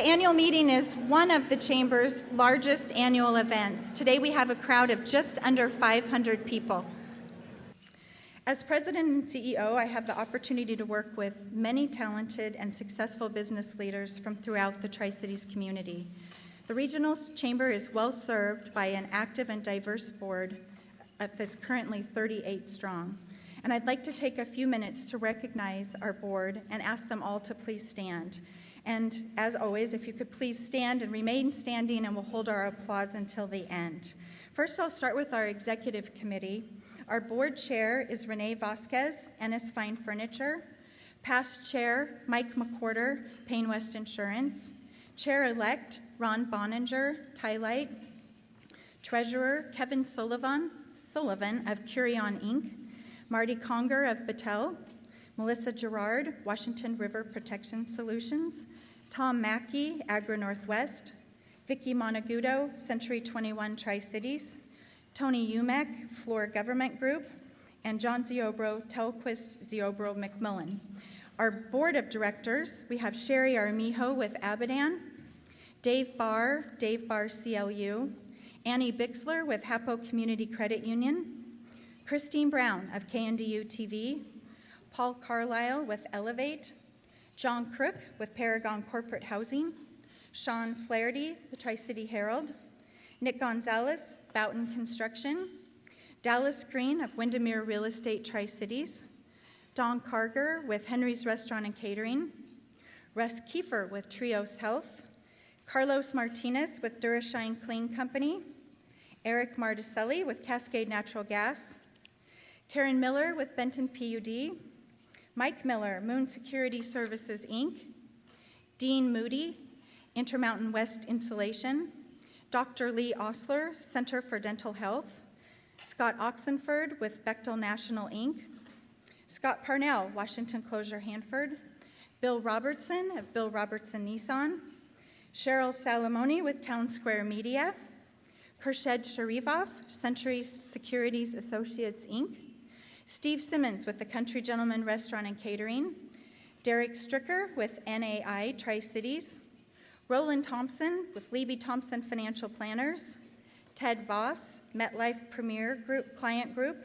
annual meeting is one of the Chamber's largest annual events. Today we have a crowd of just under 500 people. As President and CEO, I have the opportunity to work with many talented and successful business leaders from throughout the Tri-Cities community. The Regional Chamber is well served by an active and diverse board that's currently 38 strong. And I'd like to take a few minutes to recognize our board and ask them all to please stand. And as always, if you could please stand and remain standing, and we'll hold our applause until the end. First, I'll start with our executive committee. Our board chair is Renee Vasquez, Ennis Fine Furniture. Past chair, Mike McWhorter, Payne West Insurance. Chair-elect, Ron Boninger, Tylite. Treasurer, Kevin Sullivan of Curion Inc. Marty Conger of Battelle. Melissa Gerard, Washington River Protection Solutions. Tom Mackey, Agri Northwest. Vicki Monagudo, Century 21 Tri-Cities. Tony Umek, Floor Government Group. And John Ziobro, Telquist Ziobro McMillan. Our board of directors, we have Sherry Armijo with Abadan. Dave Barr CLU. Annie Bixler with Hapo Community Credit Union. Christine Brown of KNDU TV. Paul Carlisle with Elevate. John Crook with Paragon Corporate Housing. Sean Flaherty, the Tri-City Herald. Nick Gonzalez, Boughton Construction. Dallas Green of Windermere Real Estate Tri-Cities. Don Carger with Henry's Restaurant and Catering. Russ Kiefer with Trios Health. Carlos Martinez with Durashine Clean Company. Eric Marticelli with Cascade Natural Gas. Karen Miller with Benton PUD. Mike Miller, Moon Security Services, Inc. Dean Moody, Intermountain West Insulation. Dr. Lee Osler, Center for Dental Health. Scott Oxenford with Bechtel National, Inc. Scott Parnell, Washington Closure Hanford. Bill Robertson of Bill Robertson Nissan. Cheryl Salamoni with Town Square Media. Kershed Sharifov, Century Securities Associates, Inc. Steve Simmons with the Country Gentleman Restaurant and Catering. Derek Stricker with NAI Tri-Cities. Roland Thompson with Levy Thompson Financial Planners. Ted Voss, MetLife Premier Group Client Group.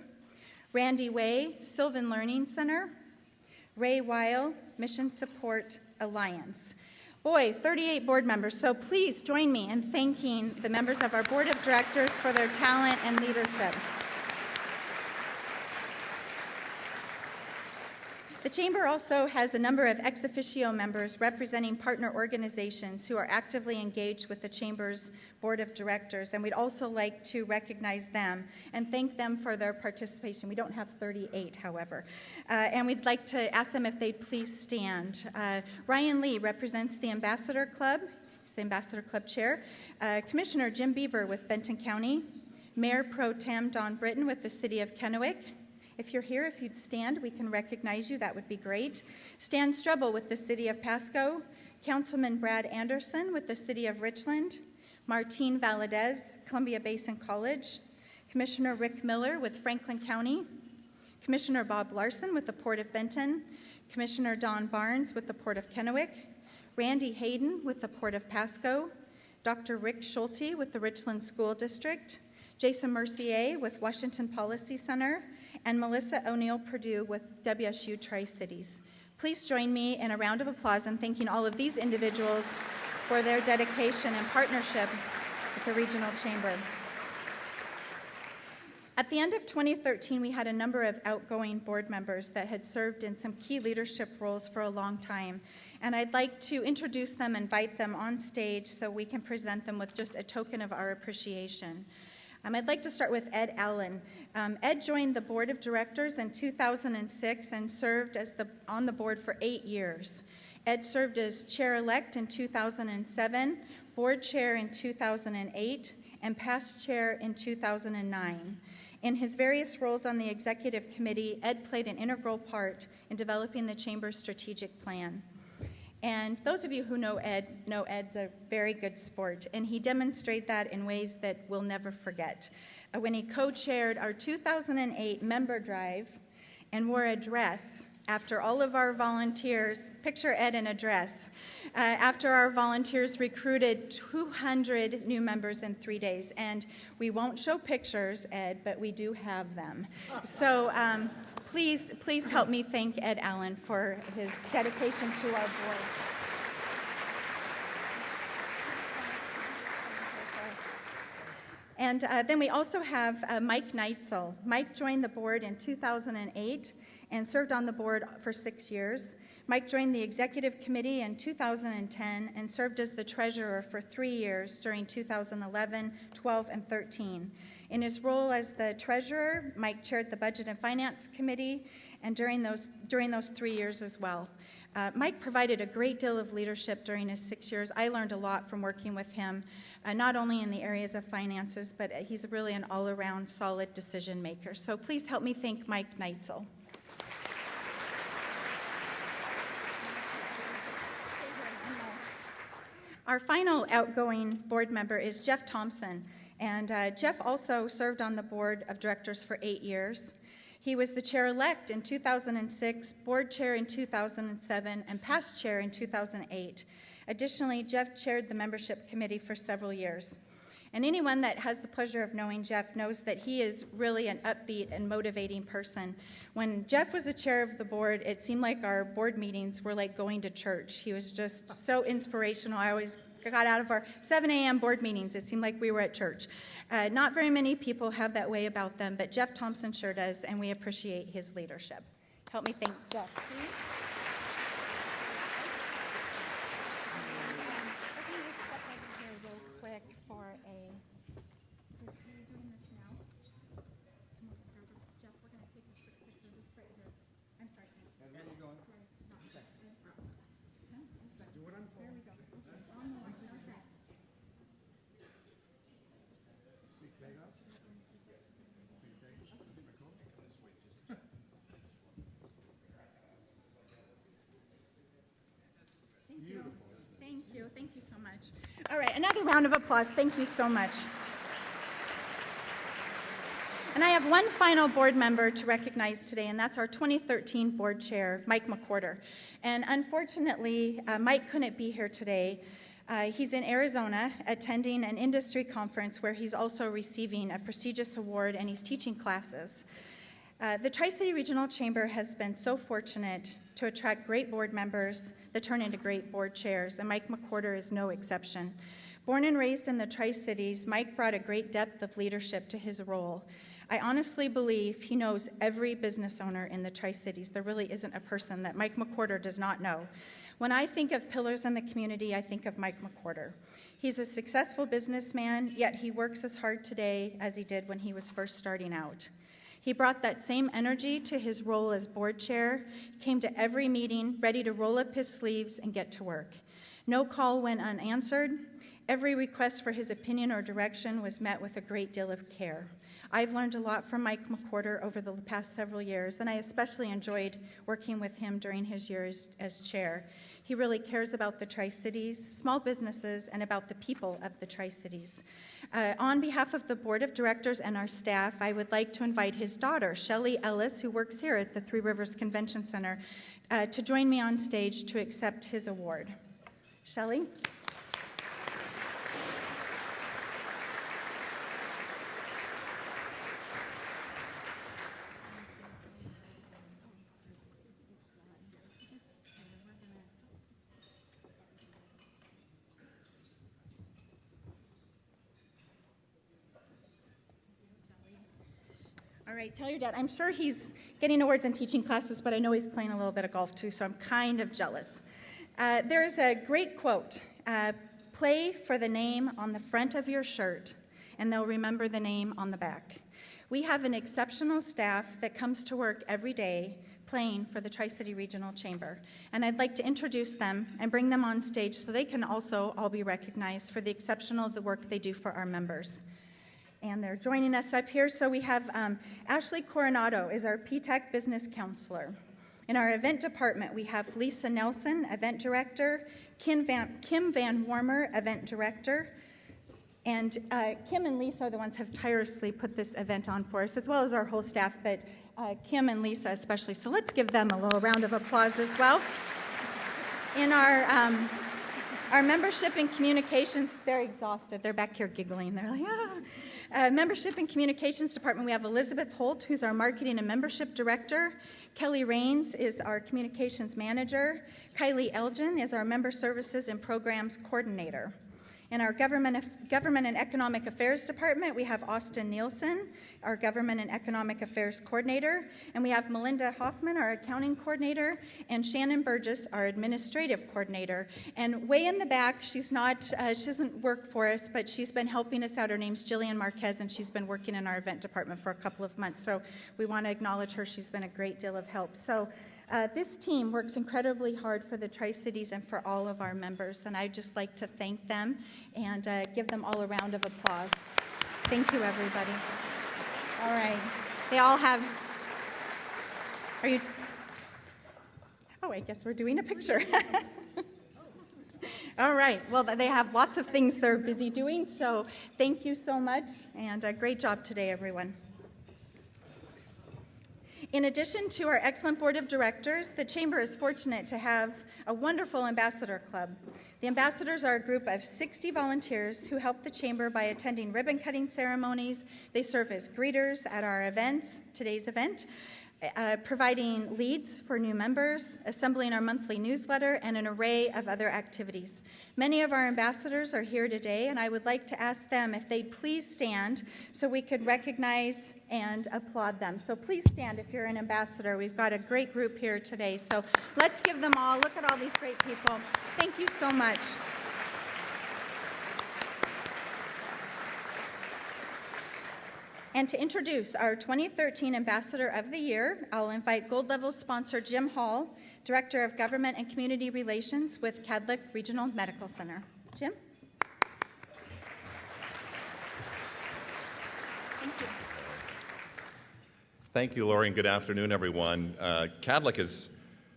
Randy Way, Sylvan Learning Center. Ray Weil, Mission Support Alliance. Boy, 38 board members, so please join me in thanking the members of our board of directors for their talent and leadership. The Chamber also has a number of ex officio members representing partner organizations who are actively engaged with the Chamber's Board of Directors, and we'd also like to recognize them and thank them for their participation. We don't have 38, however. And we'd like to ask them if they'd please stand. Ryan Lee represents the Ambassador Club. He's the Ambassador Club Chair. Commissioner Jim Beaver with Benton County. Mayor Pro Tem Don Britton with the City of Kennewick. If you're here, if you'd stand, we can recognize you. That would be great. Stan Strebel with the City of Pasco. Councilman Brad Anderson with the City of Richland. Martine Valadez, Columbia Basin College. Commissioner Rick Miller with Franklin County. Commissioner Bob Larson with the Port of Benton. Commissioner Don Barnes with the Port of Kennewick. Randy Hayden with the Port of Pasco. Dr. Rick Schulte with the Richland School District. Jason Mercier with Washington Policy Center. And Melissa O'Neill Purdue with WSU Tri-Cities. Please join me in a round of applause in thanking all of these individuals for their dedication and partnership with the Regional Chamber. At the end of 2013, we had a number of outgoing board members that had served in some key leadership roles for a long time. And I'd like to introduce them, invite them on stage so we can present them with just a token of our appreciation. I'd like to start with Ed Allen. Ed joined the Board of Directors in 2006 and served on the board for 8 years. Ed served as chair-elect in 2007, board chair in 2008, and past chair in 2009. In his various roles on the executive committee, Ed played an integral part in developing the Chamber's strategic plan. And those of you who know Ed's a very good sport, and he demonstrated that in ways that we'll never forget. When he co-chaired our 2008 member drive and wore a dress after all of our volunteers, picture Ed in a dress, after our volunteers recruited 200 new members in 3 days. And we won't show pictures, Ed, but we do have them. So please help me thank Ed Allen for his dedication to our board. And then we also have Mike Neitzel. Mike joined the board in 2008 and served on the board for 6 years. Mike joined the executive committee in 2010 and served as the treasurer for 3 years during 2011, 12, and 13. In his role as the treasurer, Mike chaired the budget and finance committee, and during those 3 years as well. Mike provided a great deal of leadership during his 6 years. I learned a lot from working with him, not only in the areas of finances, but he's really an all-around solid decision maker. So please help me thank Mike Neitzel. Our final outgoing board member is Jeff Thompson, and Jeff also served on the board of directors for 8 years. He was the chair-elect in 2006, board chair in 2007, and past chair in 2008. Additionally, Jeff chaired the membership committee for several years. And anyone that has the pleasure of knowing Jeff knows that he is really an upbeat and motivating person. When Jeff was the chair of the board, it seemed like our board meetings were like going to church. He was just so inspirational. I always got out of our 7 a.m. board meetings. It seemed like we were at church. Not very many people have that way about them, but Jeff Thompson sure does, and we appreciate his leadership. Help me thank Jeff, please. Let me just step over here real quick for a... Are you doing this now? Come over here, Jeff. We're going to take a quick picture of this right here. I'm sorry. Where are you going? Sorry. Do what I'm told. There we go. Thank you so much. All right, another round of applause. Thank you so much. And I have one final board member to recognize today, and that's our 2013 board chair, Mike McWhorter. And unfortunately, Mike couldn't be here today. He's in Arizona attending an industry conference where he's also receiving a prestigious award, and he's teaching classes. The Tri-City Regional Chamber has been so fortunate to attract great board members that turn into great board chairs, and Mike McWhorter is no exception. Born and raised in the Tri-Cities, Mike brought a great depth of leadership to his role. I honestly believe he knows every business owner in the Tri-Cities. There really isn't a person that Mike McWhorter does not know. When I think of pillars in the community, I think of Mike McWhorter. He's a successful businessman, yet he works as hard today as he did when he was first starting out. He brought that same energy to his role as board chair, came to every meeting ready to roll up his sleeves and get to work. No call went unanswered. Every request for his opinion or direction was met with a great deal of care. I've learned a lot from Mike McWhorter over the past several years, and I especially enjoyed working with him during his years as chair. He really cares about the Tri-Cities, small businesses, and about the people of the Tri-Cities. On behalf of the Board of Directors and our staff, I would like to invite his daughter, Shelley Ellis, who works here at the Three Rivers Convention Center, to join me on stage to accept his award. Shelley? All right, tell your dad. I'm sure he's getting awards and teaching classes, but I know he's playing a little bit of golf too, so I'm kind of jealous. There's a great quote, play for the name on the front of your shirt, and they'll remember the name on the back. We have an exceptional staff that comes to work every day playing for the Tri-City Regional Chamber, and I'd like to introduce them and bring them on stage so they can also all be recognized for the exceptional work they do for our members. And they're joining us up here. So we have Ashley Coronado is our PTAC Business Counselor. In our event department, we have Lisa Nelson, Event Director, Kim Van Warmer, Event Director, and Kim and Lisa are the ones who have tirelessly put this event on for us, as well as our whole staff, but Kim and Lisa especially. So let's give them a little round of applause as well. In our Our membership and communications, they're exhausted. They're back here giggling. They're like, ah. Membership and communications department, we have Elizabeth Holt, who's our marketing and membership director. Kelly Rains is our communications manager. Kylie Elgin is our member services and programs coordinator. In our Government and Economic Affairs Department, we have Austin Nielsen, our Government and Economic Affairs Coordinator, and we have Melinda Hoffman, our Accounting Coordinator, and Shannon Burgess, our Administrative Coordinator. And way in the back, she doesn't work for us, but she's been helping us out. Her name's Jillian Marquez, and she's been working in our event department for a couple of months. So we want to acknowledge her. She's been a great deal of help. So this team works incredibly hard for the Tri-Cities and for all of our members, and I'd just like to thank them and give them all a round of applause. Thank you, everybody. All right. They all have, I guess we're doing a picture. All right. Well, they have lots of things they're busy doing, so thank you so much, and great job today, everyone. In addition to our excellent board of directors, the Chamber is fortunate to have a wonderful ambassador club. The ambassadors are a group of 60 volunteers who help the Chamber by attending ribbon-cutting ceremonies. They serve as greeters at our events, today's event, providing leads for new members, assembling our monthly newsletter, and an array of other activities. Many of our ambassadors are here today, and I would like to ask them if they'd please stand so we could recognize and applaud them. So please stand if you're an ambassador. We've got a great group here today, so let's give them all. Look at all these great people. Thank you so much. And to introduce our 2013 Ambassador of the Year, I'll invite Gold Level sponsor Jim Hall, Director of Government and Community Relations with Cadlick Regional Medical Center. Jim? Thank you. Thank you, Lori, and good afternoon, everyone. Cadlick has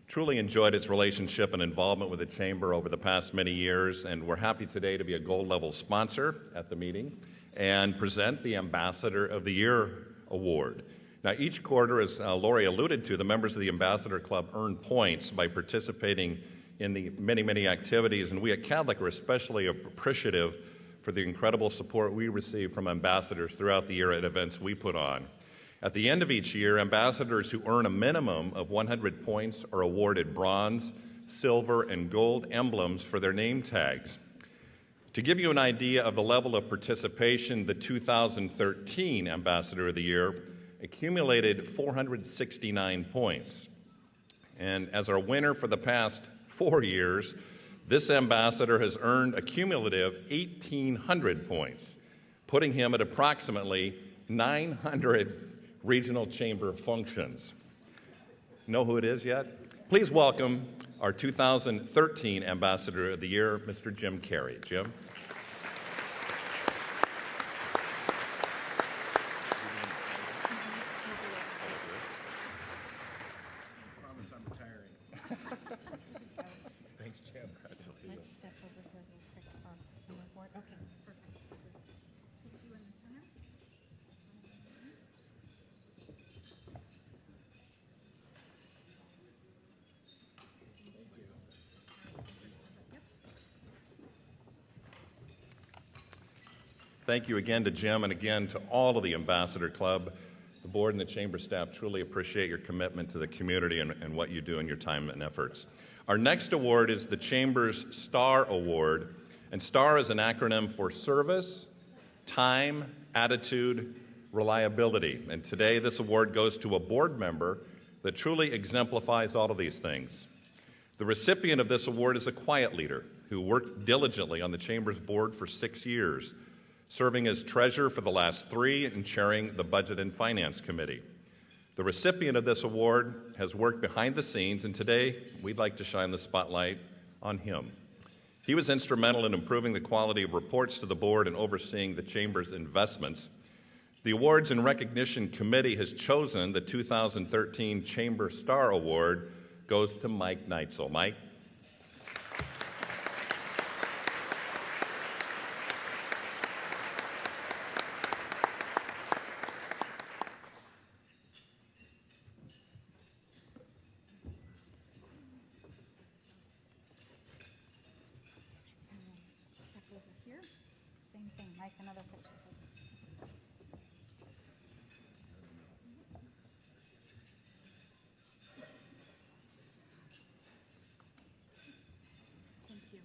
truly enjoyed its relationship and involvement with the Chamber over the past many years, and we're happy today to be a Gold Level sponsor at the meeting and present the Ambassador of the Year Award. Now, each quarter, as Lori alluded to, the members of the Ambassador Club earn points by participating in the many, many activities, and we at Cadlick are especially appreciative for the incredible support we receive from ambassadors throughout the year at events we put on. At the end of each year, ambassadors who earn a minimum of 100 points are awarded bronze, silver, and gold emblems for their name tags. To give you an idea of the level of participation, the 2013 Ambassador of the Year accumulated 469 points. And as our winner for the past 4 years, this ambassador has earned a cumulative 1,800 points, putting him at approximately 900 regional chamber functions. Know who it is yet? Please welcome our 2013 Ambassador of the Year, Mr. Jim Carey. Jim? Thanks, Jim. Let's step over here real quick on your board. Okay, perfect. Just put you in the center. Thank you again to Jim and again to all of the Ambassador Club. The board and the Chamber staff truly appreciate your commitment to the community and what you do in your time and efforts. Our next award is the Chamber's STAR Award, and STAR is an acronym for Service, Time, Attitude, Reliability. And today this award goes to a board member that truly exemplifies all of these things. The recipient of this award is a quiet leader who worked diligently on the Chamber's board for 6 years, serving as treasurer for the last 3 and chairing the Budget and Finance Committee. The recipient of this award has worked behind the scenes, and today we'd like to shine the spotlight on him. He was instrumental in improving the quality of reports to the board and overseeing the Chamber's investments. The Awards and Recognition Committee has chosen the 2013 Chamber Star Award goes to Mike Neitzel. Mike? Same thing, Mike, another picture. Thank you.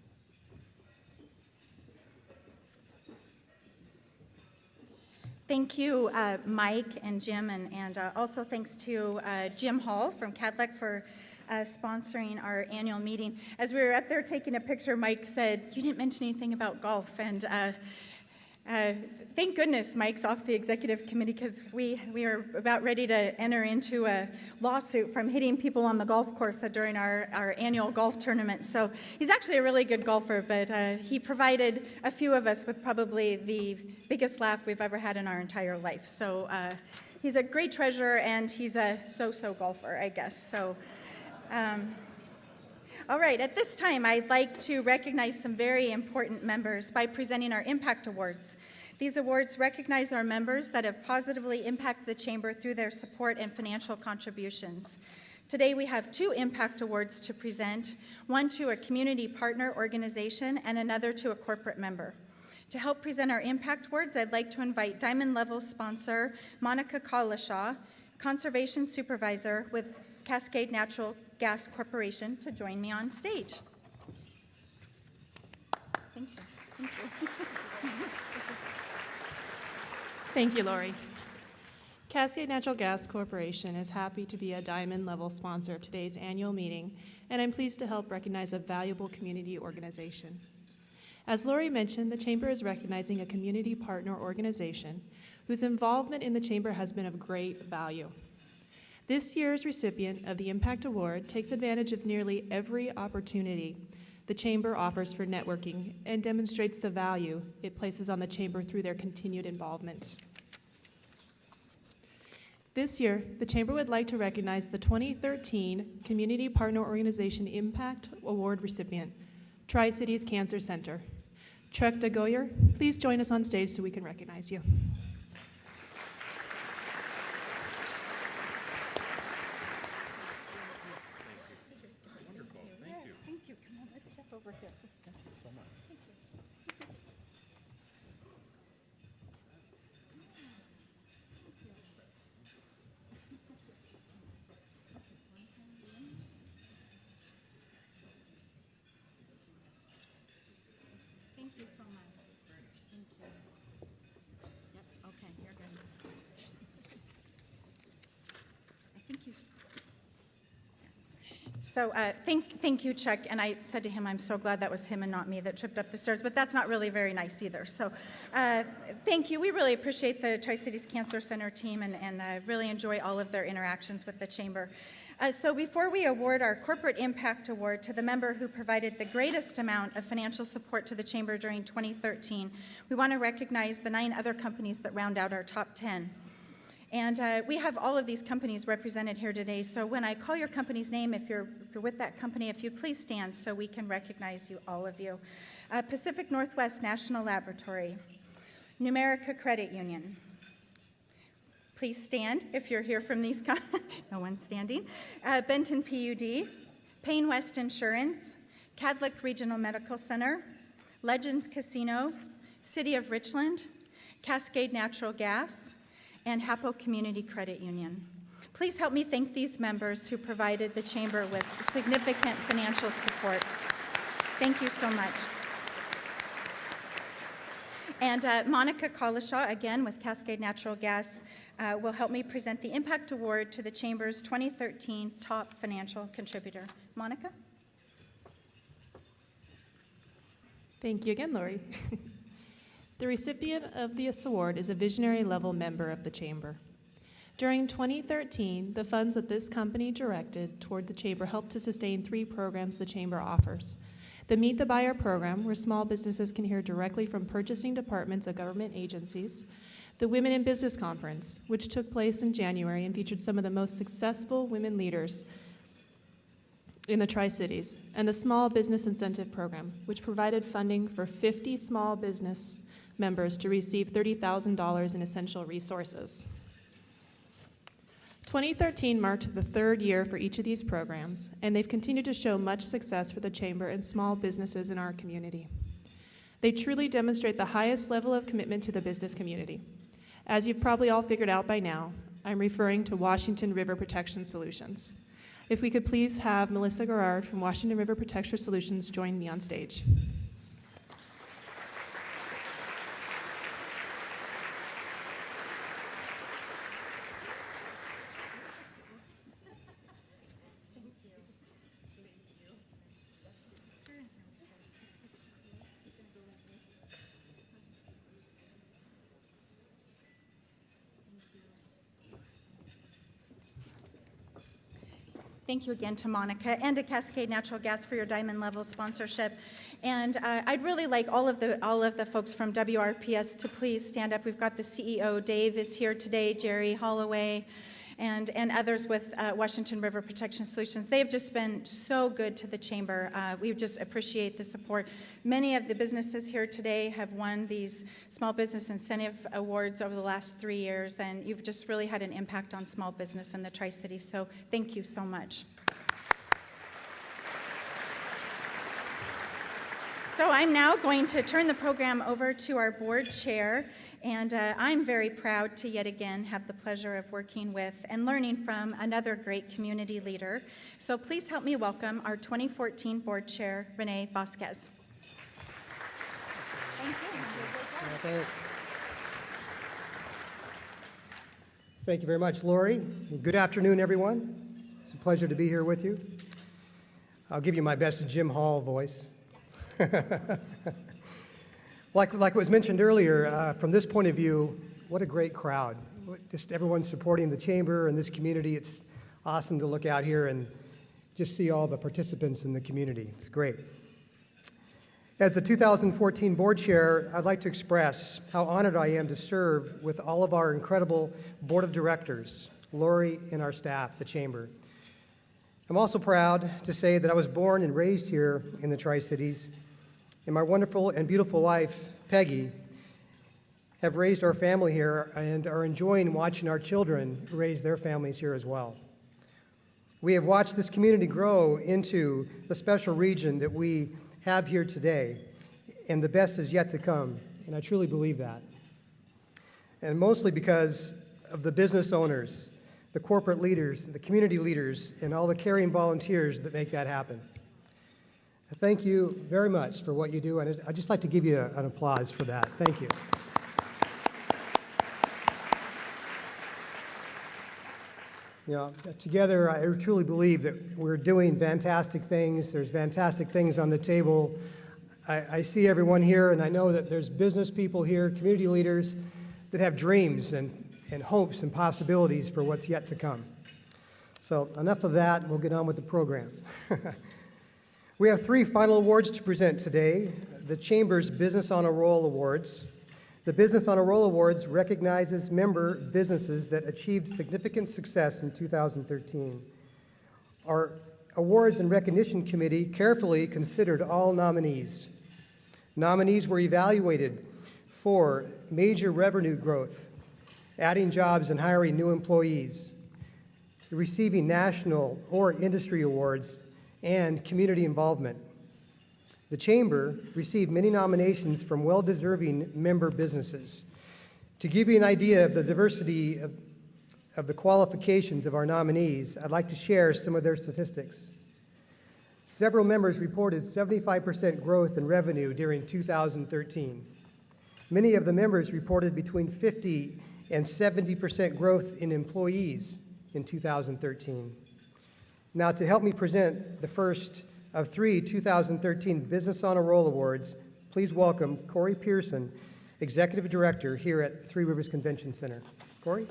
Thank you, Mike and Jim, and also thanks to Jim Hall from Cadillac for sponsoring our annual meeting. As we were up there taking a picture, Mike said, "You didn't mention anything about golf," and thank goodness Mike's off the executive committee, because we are about ready to enter into a lawsuit from hitting people on the golf course during our annual golf tournament. So he's actually a really good golfer, but he provided a few of us with probably the biggest laugh we've ever had in our entire life. So he's a great treasurer, and he's a so-so golfer, I guess. So. All right, at this time, I'd like to recognize some very important members by presenting our Impact Awards. These awards recognize our members that have positively impacted the Chamber through their support and financial contributions. Today, we have 2 Impact Awards to present, one to a community partner organization and another to a corporate member. To help present our Impact Awards, I'd like to invite Diamond Level sponsor Monica Collishaw, Conservation Supervisor with Cascade Natural Gas Corporation, to join me on stage. Thank you. Thank you. Thank you, Lori. Cascade Natural Gas Corporation is happy to be a Diamond Level sponsor of today's annual meeting, and I'm pleased to help recognize a valuable community organization. As Lori mentioned, the Chamber is recognizing a community partner organization whose involvement in the Chamber has been of great value. This year's recipient of the Impact Award takes advantage of nearly every opportunity the Chamber offers for networking and demonstrates the value it places on the Chamber through their continued involvement. This year, the Chamber would like to recognize the 2013 Community Partner Organization Impact Award recipient, Tri-Cities Cancer Center. Chuck DeGoyer, please join us on stage so we can recognize you. Over here. Thank you so much. Thank you. Yep, okay, you're good. I think you... So thank you, Chuck. And I said to him, I'm so glad that was him and not me that tripped up the stairs, but that's not really very nice either. So thank you. We really appreciate the Tri-Cities Cancer Center team and really enjoy all of their interactions with the Chamber. So before we award our Corporate Impact Award to the member who provided the greatest amount of financial support to the Chamber during 2013, we want to recognize the 9 other companies that round out our top 10. And we have all of these companies represented here today. So when I call your company's name, if you're with that company, if you please stand so we can recognize you, all of you. Pacific Northwest National Laboratory, Numerica Credit Union. Please stand if you're here from these. No one's standing. Benton PUD, Payne West Insurance, Cadillac Regional Medical Center, Legends Casino, City of Richland, Cascade Natural Gas, and Hapo Community Credit Union. Please help me thank these members who provided the Chamber with significant financial support. Thank you so much. And Monica Collishaw, again with Cascade Natural Gas, will help me present the Impact Award to the Chamber's 2013 Top Financial Contributor. Monica? Thank you again, Lori. The recipient of this award is a visionary level member of the Chamber. During 2013, the funds that this company directed toward the Chamber helped to sustain 3 programs the Chamber offers. The Meet the Buyer program, where small businesses can hear directly from purchasing departments of government agencies. The Women in Business Conference, which took place in January and featured some of the most successful women leaders in the Tri-Cities. And the Small Business Incentive Program, which provided funding for 50 small business members to receive $30,000 in essential resources. 2013 marked the 3rd year for each of these programs, and they've continued to show much success for the Chamber and small businesses in our community. They truly demonstrate the highest level of commitment to the business community. As you've probably all figured out by now, I'm referring to Washington River Protection Solutions. If we could please have Melissa Garrard from Washington River Protection Solutions join me on stage. Thank you again to Monica and to Cascade Natural Gas for your diamond level sponsorship. And I'd really like all of the folks from WRPS to please stand up. We've got the CEO, Dave, is here today, Jerry Holloway, and others with Washington River Protection Solutions. They've just been so good to the Chamber. We just appreciate the support. Many of the businesses here today have won these Small Business Incentive Awards over the last 3 years, and you've just really had an impact on small business in the Tri-Cities, so thank you so much. So I'm now going to turn the program over to our board chair, and I'm very proud to yet again have the pleasure of working with and learning from another great community leader. So please help me welcome our 2014 board chair, Renee Vasquez. Thank you. Thanks. Thank you very much, Lori. Good afternoon, everyone. It's a pleasure to be here with you. I'll give you my best Jim Hall voice. Like was mentioned earlier, from this point of view, what a great crowd. Just everyone supporting the Chamber and this community. It's awesome to look out here and just see all the participants in the community. It's great. As the 2014 board chair, I'd like to express how honored I am to serve with all of our incredible board of directors, Lori and our staff, the Chamber. I'm also proud to say that I was born and raised here in the Tri-Cities, and my wonderful and beautiful wife, Peggy, have raised our family here and are enjoying watching our children raise their families here as well. We have watched this community grow into the special region that we have here today, and the best is yet to come, and I truly believe that. And mostly because of the business owners, the corporate leaders, the community leaders, and all the caring volunteers that make that happen. Thank you very much for what you do, and I'd just like to give you an applause for that. Thank you. You know, together, I truly believe that we're doing fantastic things. There's fantastic things on the table. I see everyone here, and I know that there's business people here, community leaders that have dreams and hopes and possibilities for what's yet to come. So enough of that, we'll get on with the program. We have 3 final awards to present today. The Chamber's Business on a Roll Awards. The Business on a Roll Awards recognizes member businesses that achieved significant success in 2013. Our Awards and Recognition Committee carefully considered all nominees. Nominees were evaluated for major revenue growth, adding jobs and hiring new employees, receiving national or industry awards, and community involvement. The Chamber received many nominations from well-deserving member businesses. To give you an idea of the diversity of the qualifications of our nominees, I'd like to share some of their statistics. Several members reported 75% growth in revenue during 2013. Many of the members reported between 50 and 70% growth in employees in 2013. Now, to help me present the first of 3 2013 Business on a Roll Awards, please welcome Corey Pearson, Executive Director here at Three Rivers Convention Center. Corey?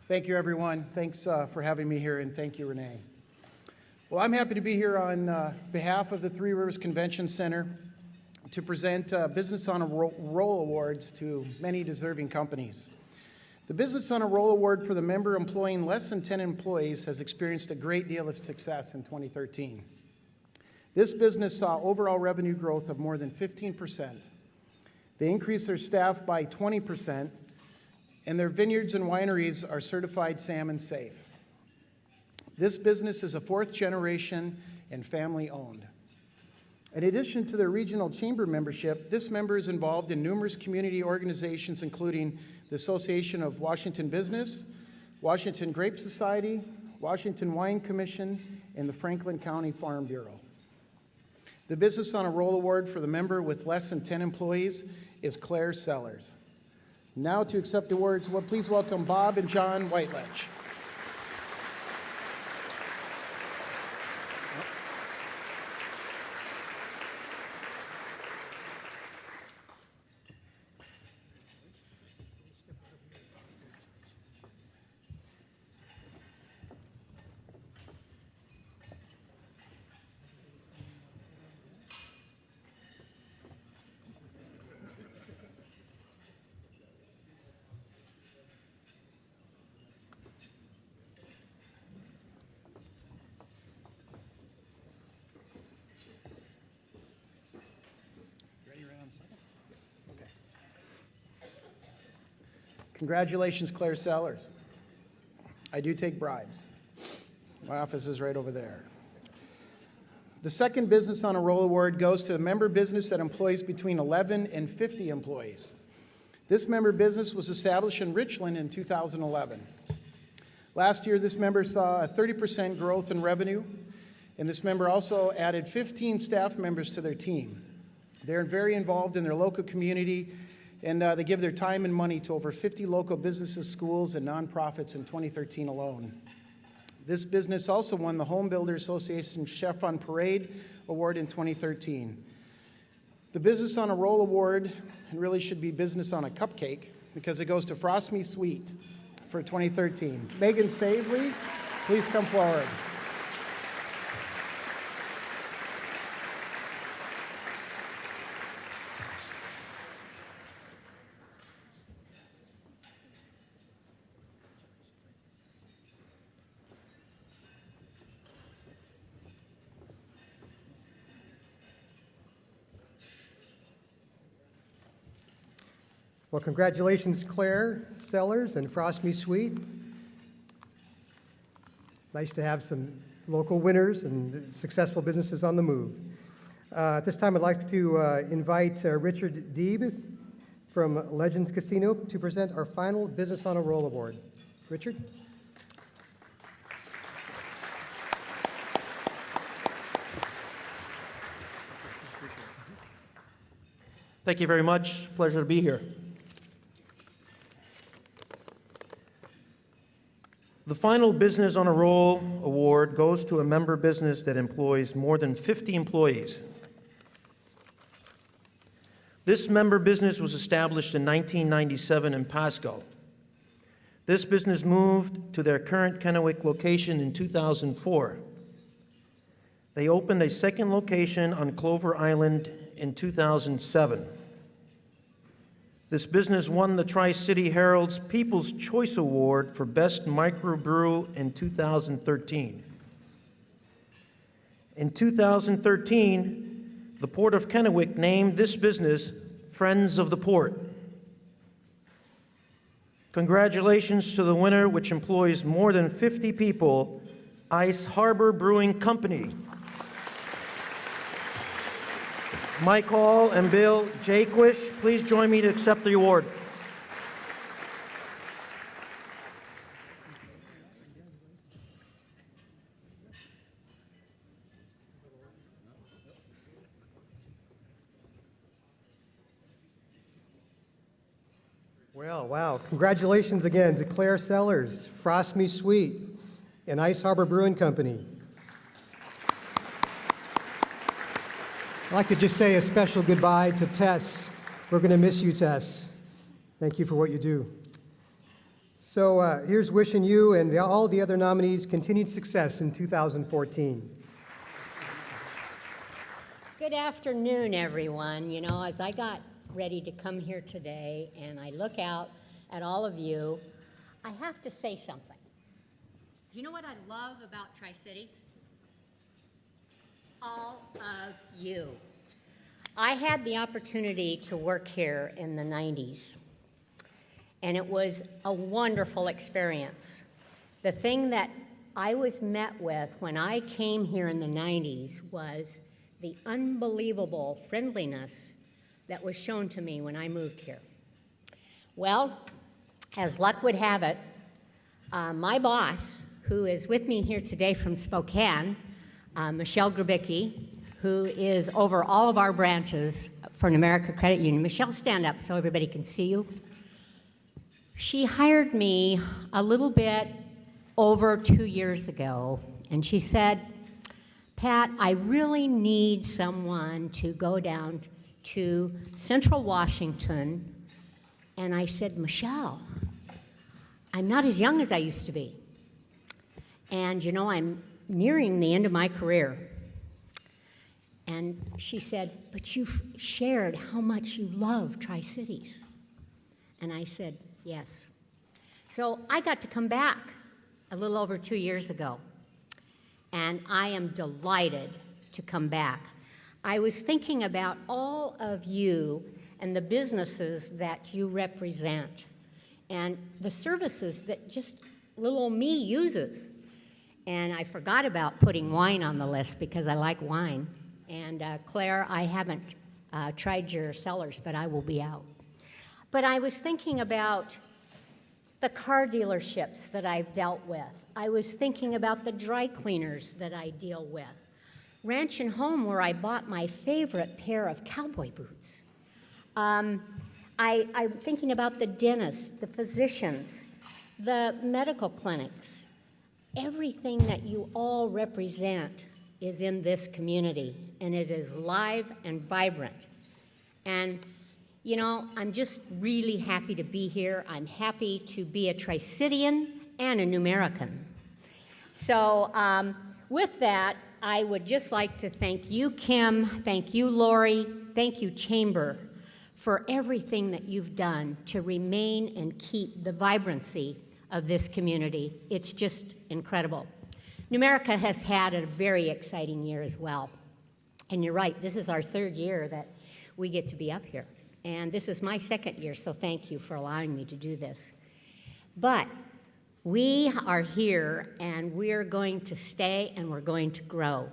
Thank you, everyone. Thanks for having me here, and thank you, Renee. Well, I'm happy to be here on behalf of the Three Rivers Convention Center to present Business on a Roll Awards to many deserving companies. The Business on a Roll Award for the member employing less than 10 employees has experienced a great deal of success in 2013. This business saw overall revenue growth of more than 15%. They increased their staff by 20%, and their vineyards and wineries are certified salmon safe. This business is a fourth generation and family owned. In addition to their regional chamber membership, this member is involved in numerous community organizations, including the Association of Washington Business, Washington Grape Society, Washington Wine Commission, and the Franklin County Farm Bureau. The Business on a Roll Award for the member with less than 10 employees is Claire Sellers. Now to accept the awards, please welcome Bob and John Whiteledge. Congratulations, Claire Sellers. I do take bribes. My office is right over there. The second Business on a Roll Award goes to the member business that employs between 11 and 50 employees. This member business was established in Richland in 2011. Last year, this member saw a 30% growth in revenue, and this member also added 15 staff members to their team. They're very involved in their local community, and they give their time and money to over 50 local businesses, schools, and nonprofits in 2013 alone. This business also won the Home Builder Association Chef on Parade Award in 2013. The Business on a Roll Award really should be Business on a Cupcake because it goes to Frost Me Sweet for 2013. Megan Savely, please come forward. Well, congratulations, Claire Sellers and Frost Me Sweet. Nice to have some local winners and successful businesses on the move. At this time, I'd like to invite Richard Deeb from Legends Casino to present our final Business on a Roll Award. Richard? Thank you very much. Pleasure to be here. The final Business on a Roll Award goes to a member business that employs more than 50 employees. This member business was established in 1997 in Pasco. This business moved to their current Kennewick location in 2004. They opened a second location on Clover Island in 2007. This business won the Tri-City Herald's People's Choice Award for Best Microbrew in 2013. In 2013, the Port of Kennewick named this business Friends of the Port. Congratulations to the winner, which employs more than 50 people, Ice Harbor Brewing Company. Mike Hall and Bill Jaech, please join me to accept the award. Well, wow. Congratulations again to Claire Sellers, Frost Me Sweet, and Ice Harbor Brewing Company. I'd like to just say a special goodbye to Tess. We're going to miss you, Tess. Thank you for what you do. So here's wishing you and all the other nominees continued success in 2014. Good afternoon, everyone. You know, as I got ready to come here today and I look out at all of you, I have to say something. You know what I love about Tri-Cities? All of you. I had the opportunity to work here in the 90s, and it was a wonderful experience. The thing that I was met with when I came here in the 90s was the unbelievable friendliness that was shown to me when I moved here. Well, as luck would have it, my boss, who is with me here today from Spokane, Michelle Grabicki, who is over all of our branches for Numerica Credit Union. Michelle, stand up so everybody can see you. She hired me a little bit over 2 years ago, and she said, Pat, I really need someone to go down to Central Washington. And I said, Michelle, I'm not as young as I used to be. And, you know, I'm nearing the end of my career. And she said, but you've shared how much you love Tri-Cities. And I said, yes. So I got to come back a little over 2 years ago. And I am delighted to come back. I was thinking about all of you and the businesses that you represent and the services that just little old me uses. And I forgot about putting wine on the list because I like wine. And Claire, I haven't tried your cellars, but I will be out. But I was thinking about the car dealerships that I've dealt with. I was thinking about the dry cleaners that I deal with. Ranch and Home, where I bought my favorite pair of cowboy boots. I'm thinking about the dentists, the physicians, the medical clinics. Everything that you all represent is in this community, and it is live and vibrant. And, you know, I'm just really happy to be here. I'm happy to be a Tri-Citian and a Numerican. So with that, I would just like to thank you, Kim, thank you, Lori, thank you, Chamber, for everything that you've done to remain and keep the vibrancy of this community. It's just incredible. Numerica has had a very exciting year as well. And you're right, this is our third year that we get to be up here. And this is my second year, so thank you for allowing me to do this. But we are here, and we're going to stay, and we're going to grow.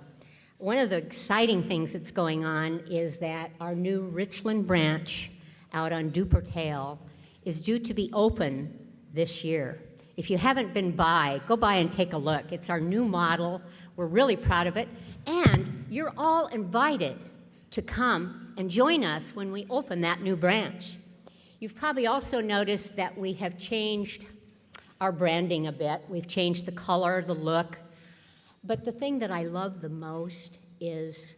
One of the exciting things that's going on is that our new Richland branch out on Dupertale is due to be open this year. If you haven't been by, go by and take a look. It's our new model. We're really proud of it. And you're all invited to come and join us when we open that new branch. You've probably also noticed that we have changed our branding a bit. We've changed the color, the look. But the thing that I love the most is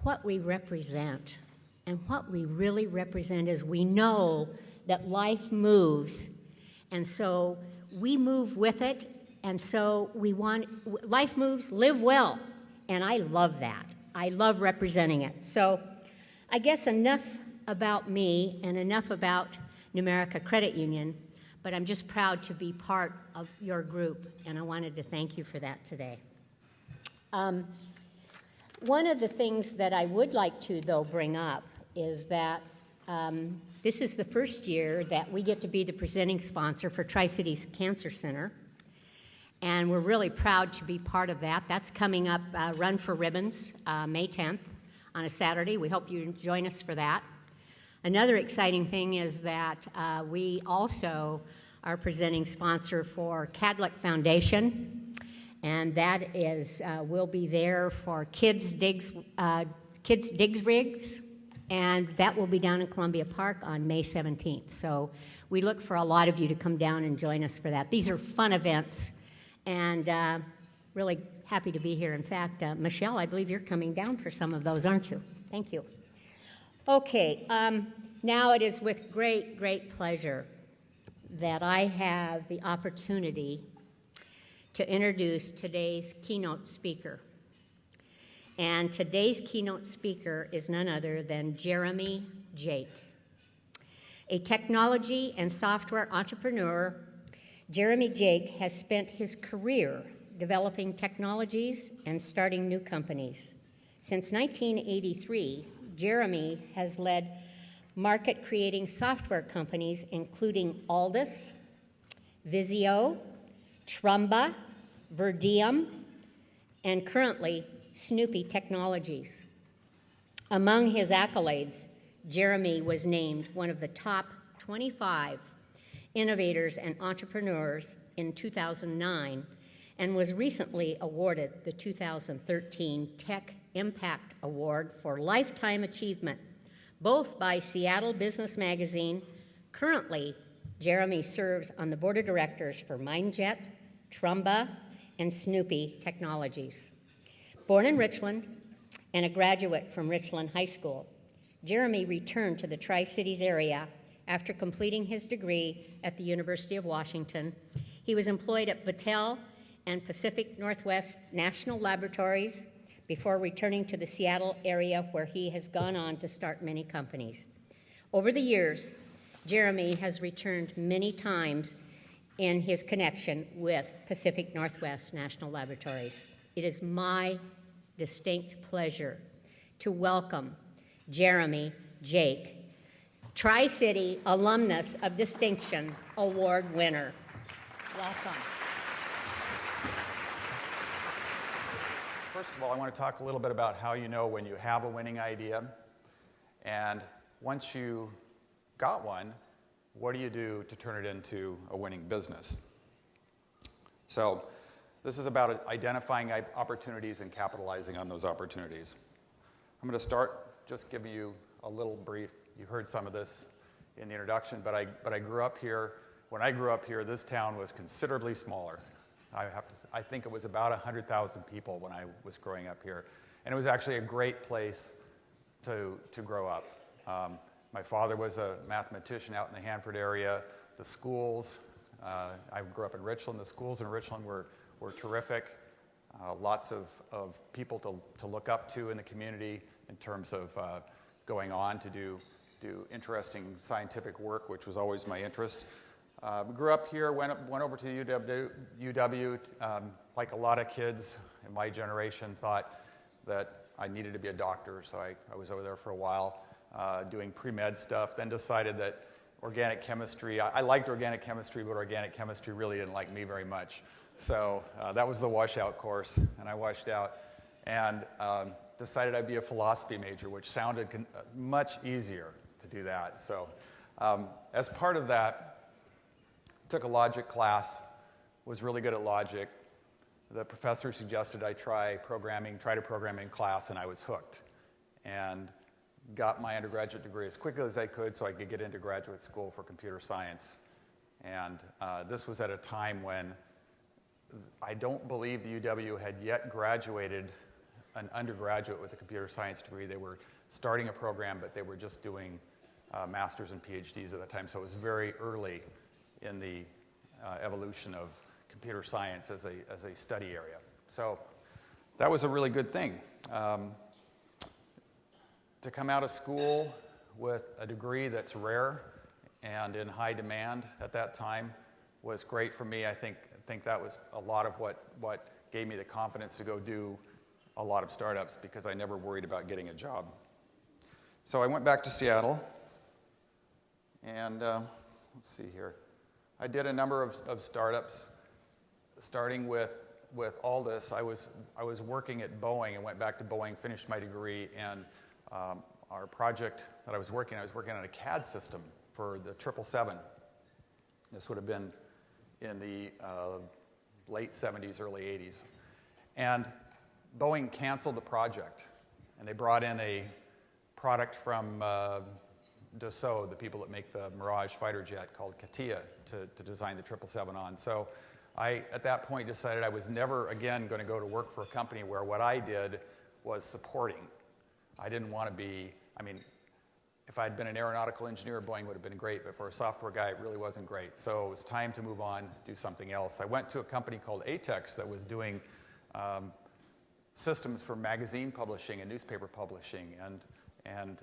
what we represent. And what we really represent is we know that life moves. And so we move with it. And so we want, life moves, live well. And I love that. I love representing it. So I guess enough about me and enough about Numerica Credit Union. But I'm just proud to be part of your group, and I wanted to thank you for that today. One of the things that I would like to, though, bring up is that this is the first year that we get to be the presenting sponsor for Tri-Cities Cancer Center, and we're really proud to be part of that. That's coming up, Run for Ribbons, May 10th on a Saturday. We hope you join us for that. Another exciting thing is that we also are presenting sponsor for Cadlick Foundation, and that is we'll be there for Kids Digs Rigs, and that will be down in Columbia Park on May 17th. So we look for a lot of you to come down and join us for that. These are fun events, and really happy to be here. In fact, Michelle, I believe you're coming down for some of those, aren't you? Thank you. Okay, now it is with great, great pleasure that I have the opportunity to introduce today's keynote speaker. And today's keynote speaker is none other than Jeremy Jaech. A technology and software entrepreneur, Jeremy Jaech has spent his career developing technologies and starting new companies. Since 1983, Jeremy has led market-creating software companies including Aldus, Visio, Trumba, Verdium, and currently SNUPI Technologies. Among his accolades, Jeremy was named one of the top 25 innovators and entrepreneurs in 2009 and was recently awarded the 2013 Tech Impact Award for Lifetime Achievement, both by Seattle Business Magazine. Currently, Jeremy serves on the board of directors for MindJet, Trumba, and SNUPI Technologies. Born in Richland and a graduate from Richland High School, Jeremy returned to the Tri-Cities area after completing his degree at the University of Washington. He was employed at Battelle and Pacific Northwest National Laboratories before returning to the Seattle area, where he has gone on to start many companies. Over the years, Jeremy has returned many times in his connection with Pacific Northwest National Laboratories. It is my distinct pleasure to welcome Jeremy Jaech, Tri-City Alumnus of Distinction Award winner. Welcome. First of all, I want to talk a little bit about how you know when you have a winning idea. And once you got one, what do you do to turn it into a winning business? So this is about identifying opportunities and capitalizing on those opportunities. I'm going to start just giving you a little brief. You heard some of this in the introduction, but I grew up here. When I grew up here, this town was considerably smaller. I think it was about 100,000 people when I was growing up here. And it was actually a great place to grow up. My father was a mathematician out in the Hanford area. The schools, I grew up in Richland. The schools in Richland were terrific. Lots of people to look up to in the community in terms of going on to do interesting scientific work, which was always my interest. Grew up here, went over to UW. Like a lot of kids in my generation, thought that I needed to be a doctor, so I was over there for a while doing pre-med stuff, then decided that organic chemistry, I liked organic chemistry, but organic chemistry really didn't like me very much. So that was the washout course, and I washed out, and decided I'd be a philosophy major, which sounded much easier to do that. So as part of that, took a logic class, was really good at logic. The professor suggested I try a programming class, and I was hooked. And got my undergraduate degree as quickly as I could so I could get into graduate school for computer science. And this was at a time when I don't believe the UW had yet graduated an undergraduate with a computer science degree. They were starting a program, but they were just doing masters and PhDs at that time. So it was very early in the evolution of computer science as a study area. So that was a really good thing. To come out of school with a degree that's rare and in high demand at that time was great for me. I think that was a lot of what gave me the confidence to go do a lot of startups, because I never worried about getting a job. So I went back to Seattle, and let's see here. I did a number of startups, starting with Aldus. I was working at Boeing and went back to Boeing, finished my degree, and our project that I was working on a CAD system for the 777. This would have been in the late 70s, early 80s. And Boeing canceled the project, and they brought in a product from Dassault, the people that make the Mirage fighter jet, called CATIA, to design the 777 on. So I, at that point, decided I was never again going to go to work for a company where what I did was supporting. I didn't want to be, if I'd been an aeronautical engineer, Boeing would have been great, but for a software guy, it really wasn't great. So it was time to move on, do something else. I went to a company called Atex that was doing systems for magazine publishing and newspaper publishing, and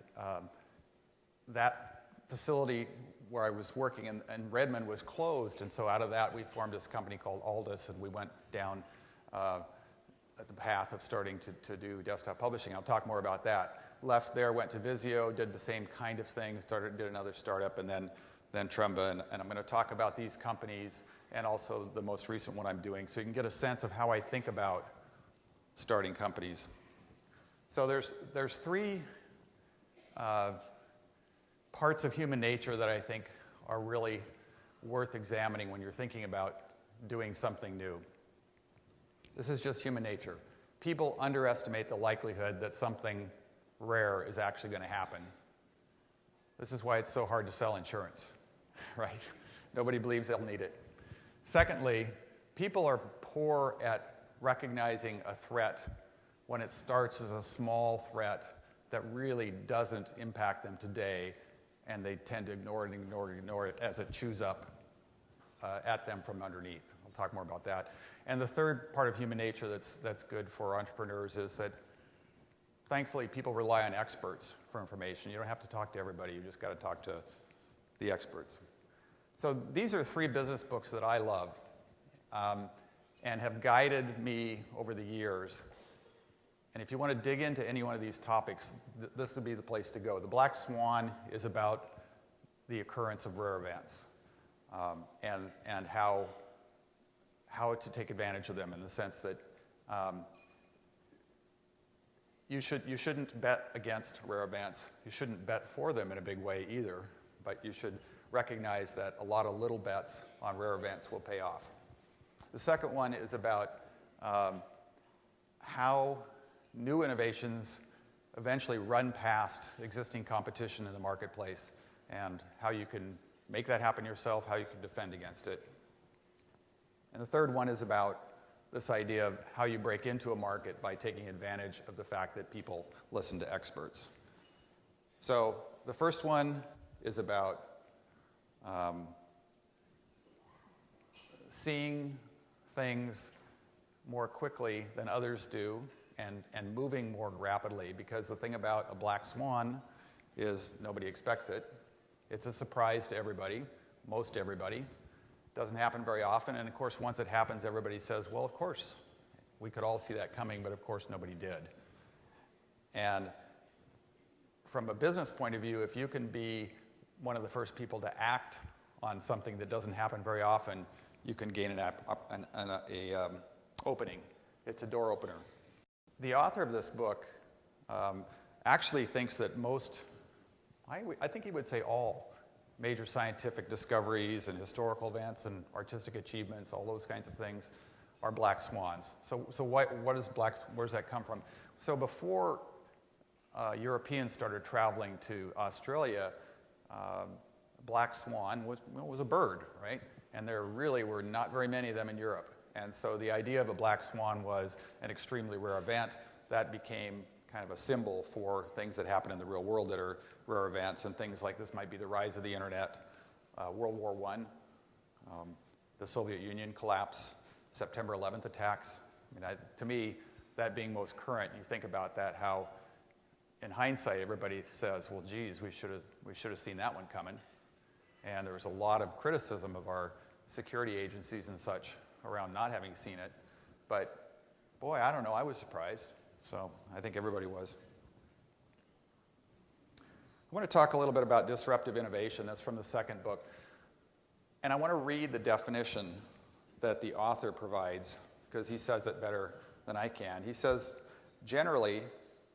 that facility where I was working in Redmond was closed, and so out of that we formed this company called Aldus, and we went down at the path of starting to do desktop publishing. I'll talk more about that. Left there, went to Vizio, did the same kind of thing, did another startup, and then Trumba, and I'm going to talk about these companies and also the most recent one I'm doing, so you can get a sense of how I think about starting companies. So there's three parts of human nature that I think are really worth examining when you're thinking about doing something new. This is just human nature. People underestimate the likelihood that something rare is actually going to happen. This is why it's so hard to sell insurance, right? Nobody believes they'll need it. Secondly, people are poor at recognizing a threat when it starts as a small threat that really doesn't impact them today, and they tend to ignore it as it chews up at them from underneath. I'll talk more about that. And the third part of human nature that's good for entrepreneurs is that thankfully people rely on experts for information. You don't have to talk to everybody, you just got to talk to the experts. So these are three business books that I love and have guided me over the years. And if you want to dig into any one of these topics, this would be the place to go. The Black Swan is about the occurrence of rare events and how to take advantage of them, in the sense that you shouldn't bet against rare events. You shouldn't bet for them in a big way either, but you should recognize that a lot of little bets on rare events will pay off. The second one is about how new innovations eventually run past existing competition in the marketplace, and how you can make that happen yourself, how you can defend against it. And the third one is about this idea of how you break into a market by taking advantage of the fact that people listen to experts. So the first one is about seeing things more quickly than others do, and moving more rapidly, because the thing about a black swan is nobody expects it. It's a surprise to everybody, most everybody. Doesn't happen very often, and of course once it happens everybody says, well, of course we could all see that coming, but of course nobody did. And from a business point of view, if you can be one of the first people to act on something that doesn't happen very often, you can gain an opening. It's a door opener. The author of this book actually thinks that I think he would say all major scientific discoveries and historical events and artistic achievements, all those kinds of things, are black swans. So where does that come from? So before Europeans started traveling to Australia, black swan was a bird, right? And there really were not very many of them in Europe. And so the idea of a black swan was an extremely rare event that became kind of a symbol for things that happen in the real world that are rare events, and things like this might be the rise of the internet, World War I, the Soviet Union collapse, September 11th attacks. I mean, to me, that being most current, you think about that, how in hindsight everybody says, well, geez, we should have seen that one coming. And there was a lot of criticism of our security agencies and such around not having seen it. But boy, I don't know, I was surprised. So I think everybody was. I want to talk a little bit about disruptive innovation. That's from the second book. And I want to read the definition that the author provides, because he says it better than I can. He says, generally,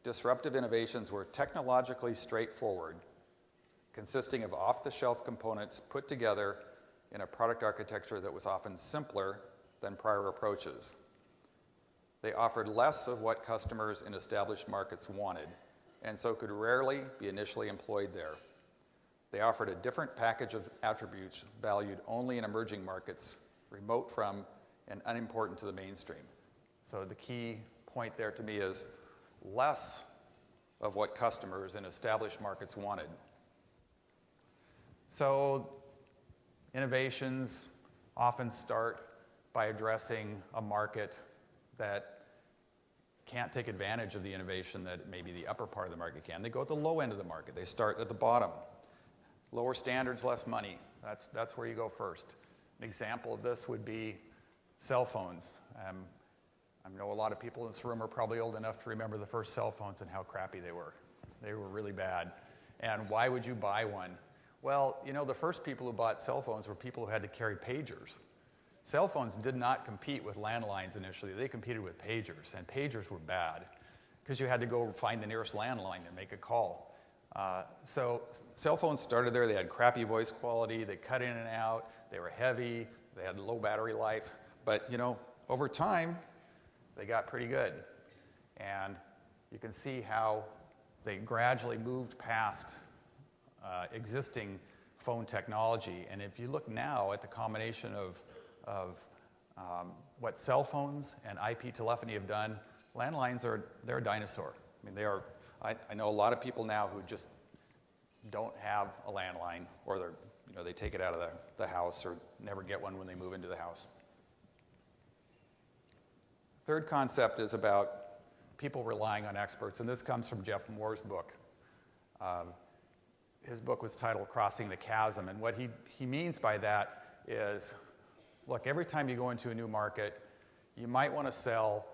disruptive innovations were technologically straightforward, consisting of off-the-shelf components put together in a product architecture that was often simpler than prior approaches. They offered less of what customers in established markets wanted, and so could rarely be initially employed there. They offered a different package of attributes valued only in emerging markets, remote from and unimportant to the mainstream. So the key point there to me is less of what customers in established markets wanted. So innovations often start by addressing a market that can't take advantage of the innovation that maybe the upper part of the market can. They go at the low end of the market. They start at the bottom. Lower standards, less money. That's where you go first. An example of this would be cell phones. I know a lot of people in this room are probably old enough to remember the first cell phones and how crappy they were. They were really bad. And why would you buy one? Well, you know, the first people who bought cell phones were people who had to carry pagers. Cell phones did not compete with landlines initially. They competed with pagers, and pagers were bad because you had to go find the nearest landline and make a call. So cell phones started there. They had crappy voice quality. They cut in and out. They were heavy. They had low battery life. But, over time, they got pretty good. And you can see how they gradually moved past existing phone technology. And if you look now at the combination of what cell phones and IP telephony have done, landlines they're a dinosaur. I mean, I know a lot of people now who just don't have a landline, or they take it out of the house or never get one when they move into the house. Third concept is about people relying on experts, and this comes from Jeff Moore's book. His book was titled Crossing the Chasm, and what he means by that is, look, every time you go into a new market, you might want to sell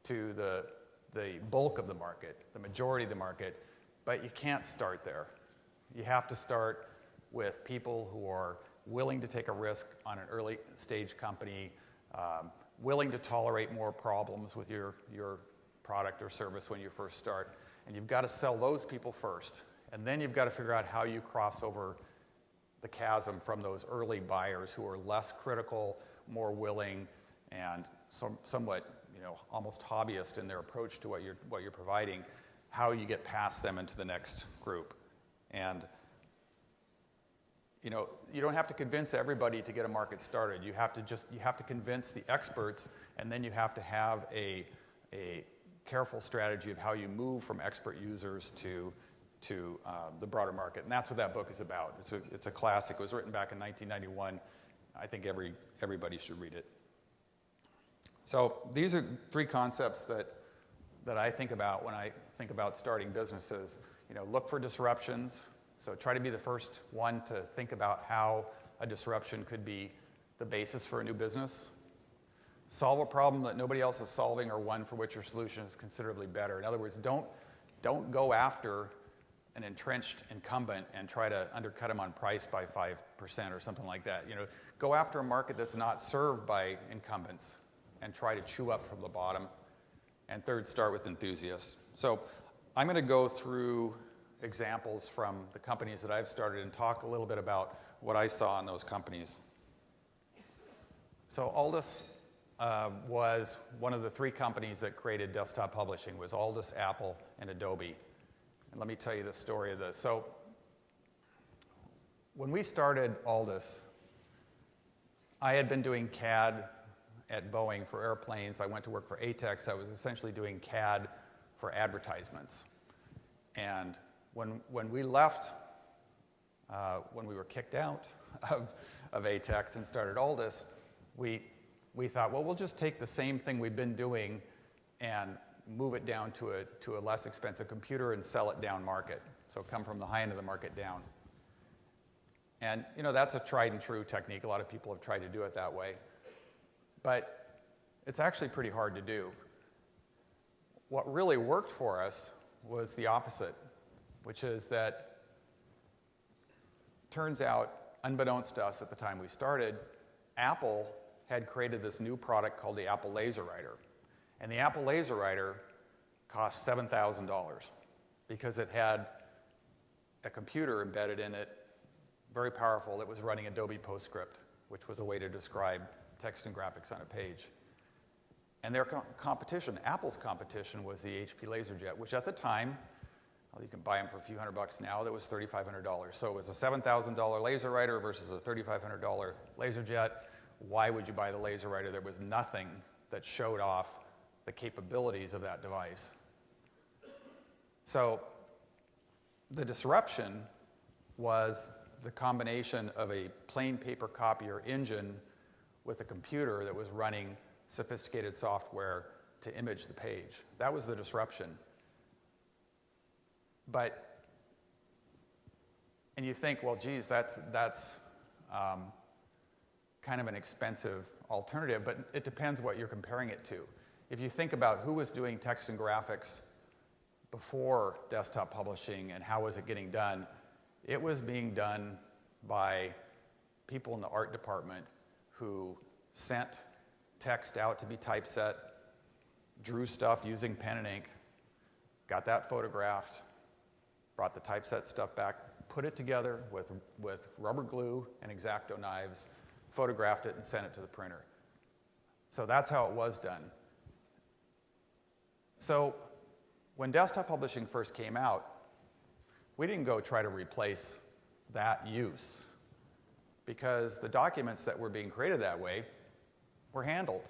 to the bulk of the market, the majority of the market, but you can't start there. You have to start with people who are willing to take a risk on an early stage company, willing to tolerate more problems with your product or service when you first start. And you've got to sell those people first. And then you've got to figure out how you cross over the chasm from those early buyers who are less critical, more willing, and somewhat, almost hobbyist in their approach to what you're providing, how you get past them into the next group. And you don't have to convince everybody to get a market started. You have to convince the experts, and then you have to have a careful strategy of how you move from expert users to the broader market. And that's what that book is about. It's a classic. It was written back in 1991. I think everybody should read it. So these are three concepts that I think about when I think about starting businesses. Look for disruptions. So try to be the first one to think about how a disruption could be the basis for a new business. Solve a problem that nobody else is solving, or one for which your solution is considerably better. In other words, don't go after an entrenched incumbent and try to undercut them on price by 5% or something like that. Go after a market that's not served by incumbents and try to chew up from the bottom. And third, start with enthusiasts. So I'm going to go through examples from the companies that I've started and talk a little bit about what I saw in those companies. So Aldus was one of the three companies that created desktop publishing. It was Aldus, Apple, and Adobe. And let me tell you the story of this. So when we started Aldus, I had been doing CAD at Boeing for airplanes. I went to work for ATEX. I was essentially doing CAD for advertisements. And when we left, when we were kicked out of ATEX and started Aldus, we thought, well, we'll just take the same thing we've been doing and move it down to a less expensive computer and sell it down market. So come from the high end of the market down. And that's a tried and true technique. A lot of people have tried to do it that way. But it's actually pretty hard to do. What really worked for us was the opposite, which is that turns out, unbeknownst to us at the time we started, Apple had created this new product called the Apple LaserWriter. And the Apple LaserWriter cost $7,000 because it had a computer embedded in it, very powerful, that was running Adobe PostScript, which was a way to describe text and graphics on a page. And their competition, Apple's competition, was the HP LaserJet, which at the time, well, you can buy them for a few $100 now, that was $3,500. So it was a $7,000 LaserWriter versus a $3,500 LaserJet. Why would you buy the LaserWriter? There was nothing that showed off the capabilities of that device. So the disruption was the combination of a plain paper copier engine with a computer that was running sophisticated software to image the page. That was the disruption. And you think, well, geez, that's kind of an expensive alternative, but it depends what you're comparing it to. If you think about who was doing text and graphics before desktop publishing and how was it getting done, it was being done by people in the art department who sent text out to be typeset, drew stuff using pen and ink, got that photographed, brought the typeset stuff back, put it together with rubber glue and X-Acto knives, photographed it, and sent it to the printer. So that's how it was done. So when desktop publishing first came out, we didn't go try to replace that use, because the documents that were being created that way were handled.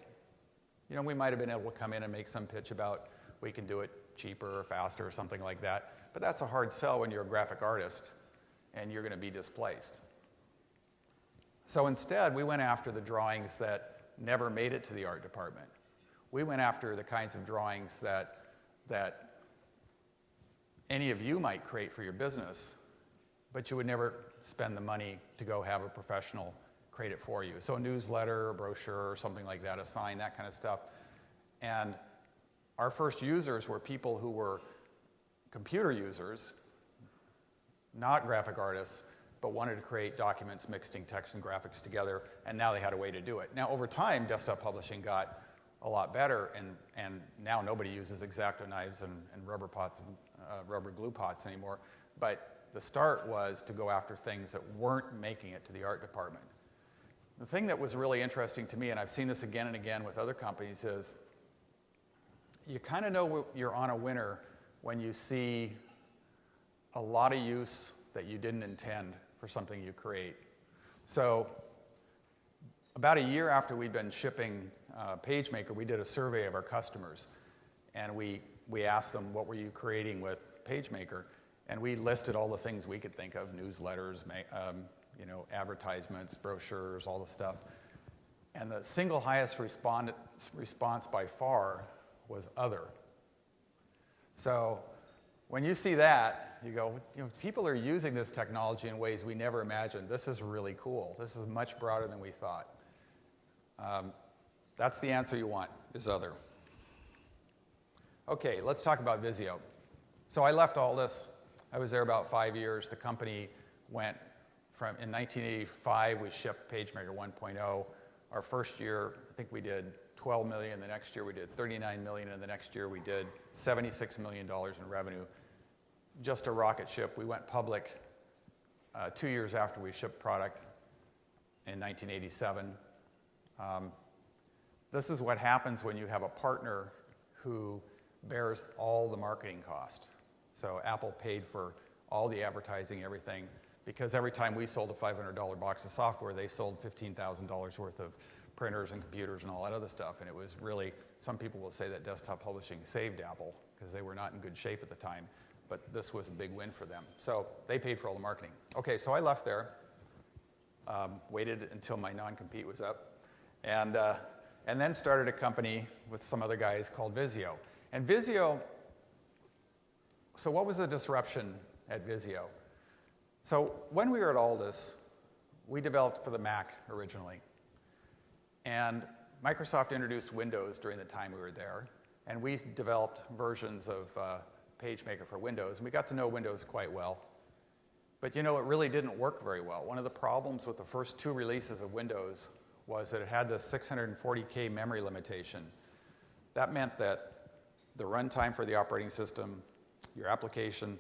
You know, we might have been able to come in and make some pitch about we can do it cheaper or faster or something like that, but that's a hard sell when you're a graphic artist and you're going to be displaced. So instead, we went after the drawings that never made it to the art department. We went after the kinds of drawings that any of you might create for your business, but you would never spend the money to go have a professional create it for you. So a newsletter, a brochure, or something like that, a sign, that kind of stuff. And our first users were people who were computer users, not graphic artists, but wanted to create documents mixing text and graphics together, and now they had a way to do it. Now, over time, desktop publishing got a lot better, and now nobody uses X-Acto knives and rubber pots and rubber glue pots anymore. But the start was to go after things that weren't making it to the art department. The thing that was really interesting to me, and I've seen this again and again with other companies, is you kind of know you're on a winner when you see a lot of use that you didn't intend for something you create. So about a year after we'd been shipping PageMaker, we did a survey of our customers, and we asked them, what were you creating with PageMaker? And we listed all the things we could think of: newsletters, advertisements, brochures, all the stuff. And the single highest response by far was other. So when you see that, you go, people are using this technology in ways we never imagined. This is really cool. This is much broader than we thought. That's the answer you want, is other. Okay, let's talk about Visio. So I left Aldus. I was there about 5 years. The company went from, in 1985, we shipped PageMaker 1.0. Our first year, I think we did $12 million. The next year, we did $39 million. And the next year, we did $76 million in revenue. Just a rocket ship. We went public 2 years after we shipped product in 1987. This is what happens when you have a partner who bears all the marketing cost. So Apple paid for all the advertising, everything, because every time we sold a $500 box of software, they sold $15,000 worth of printers and computers and all that other stuff. And it was really, some people will say that desktop publishing saved Apple because they were not in good shape at the time, but this was a big win for them. So they paid for all the marketing. Okay, so I left there, waited until my non-compete was up, and then started a company with some other guys called Visio. And Visio, so what was the disruption at Visio? So when we were at Aldus, we developed for the Mac originally. And Microsoft introduced Windows during the time we were there. And we developed versions of PageMaker for Windows. And we got to know Windows quite well. But it really didn't work very well. One of the problems with the first 2 releases of Windows was that it had this 640K memory limitation. That meant that the runtime for the operating system, your application,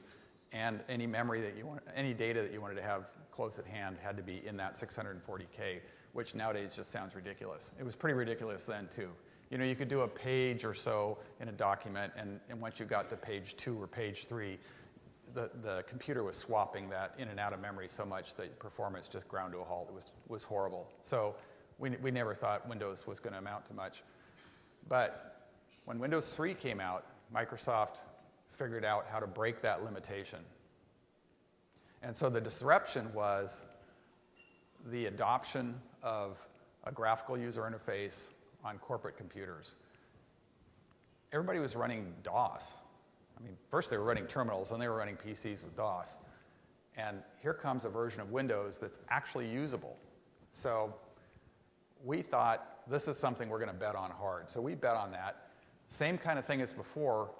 and any memory that you want, any data that you wanted to have close at hand had to be in that 640K, which nowadays just sounds ridiculous. It was pretty ridiculous then too. You could do a page or so in a document, and once you got to page 2 or page 3, the computer was swapping that in and out of memory so much that performance just ground to a halt. It was horrible. So we never thought Windows was going to amount to much. But when Windows 3 came out, Microsoft figured out how to break that limitation. And so the disruption was the adoption of a graphical user interface on corporate computers. Everybody was running DOS. First they were running terminals, then they were running PCs with DOS. And here comes a version of Windows that's actually usable. So we thought, this is something we're going to bet on hard. So we bet on that. Same kind of thing as before.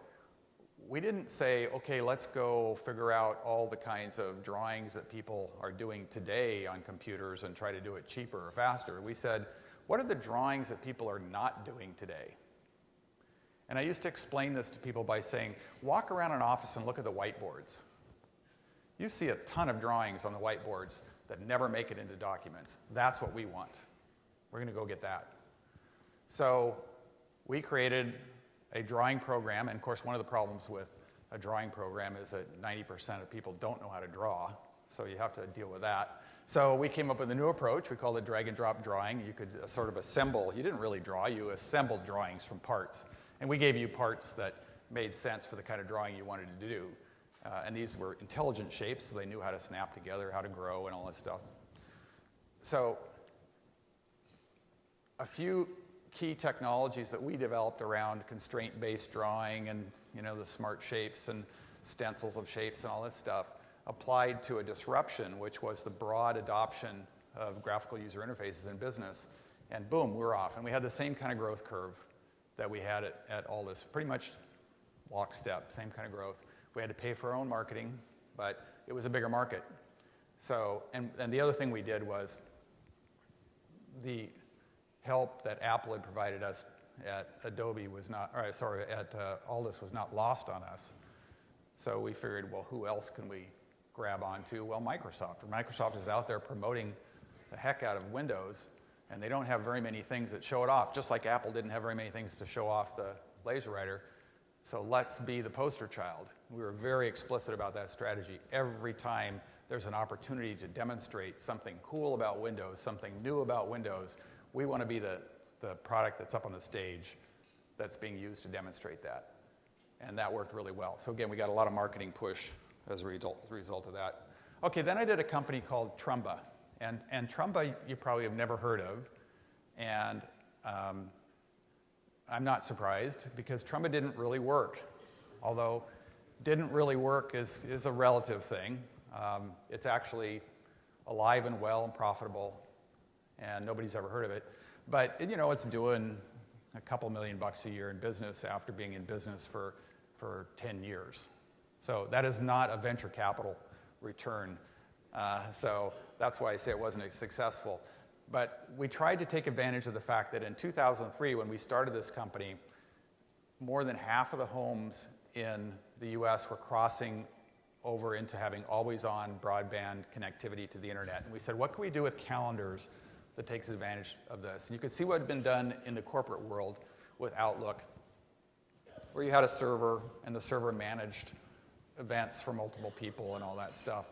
We didn't say, okay, let's go figure out all the kinds of drawings that people are doing today on computers and try to do it cheaper or faster. We said, what are the drawings that people are not doing today? And I used to explain this to people by saying, walk around an office and look at the whiteboards. You see a ton of drawings on the whiteboards that never make it into documents. That's what we want. We're going to go get that. So we created a drawing program, and of course one of the problems with a drawing program is that 90% of people don't know how to draw, so you have to deal with that. So we came up with a new approach. We called it drag and drop drawing. You could sort of assemble. You didn't really draw. You assembled drawings from parts. And we gave you parts that made sense for the kind of drawing you wanted to do. And these were intelligent shapes, so they knew how to snap together, how to grow, and all that stuff. So a few key technologies that we developed around constraint-based drawing and the smart shapes and stencils of shapes and all this stuff applied to a disruption, which was the broad adoption of graphical user interfaces in business. And boom, we're off. And we had the same kind of growth curve that we had at Aldous, pretty much lockstep, same kind of growth. We had to pay for our own marketing, but it was a bigger market. So, and the other thing we did was the help that Apple had provided us at Adobe was not, at Aldous was not lost on us. So we figured, well, who else can we grab onto? Well, Microsoft. Microsoft is out there promoting the heck out of Windows, and they don't have very many things that show it off, just like Apple didn't have very many things to show off the LaserWriter. So let's be the poster child. We were very explicit about that strategy. Every time there's an opportunity to demonstrate something cool about Windows, something new about Windows, we want to be the product that's up on the stage that's being used to demonstrate that. And that worked really well. So again, we got a lot of marketing push as a result of that. Okay, then I did a company called Trumba. And Trumba you probably have never heard of. And I'm not surprised, because Trumba didn't really work. Although didn't really work is a relative thing. It's actually alive and well and profitable, and nobody's ever heard of it. But it's doing a couple $1 million a year in business after being in business for 10 years. So that is not a venture capital return. So that's why I say it wasn't as successful. But we tried to take advantage of the fact that in 2003, when we started this company, more than half of the homes in the US were crossing over into having always-on broadband connectivity to the internet. And we said, what can we do with calendars that takes advantage of this? And you could see what had been done in the corporate world with Outlook, where you had a server, and the server managed events for multiple people and all that stuff.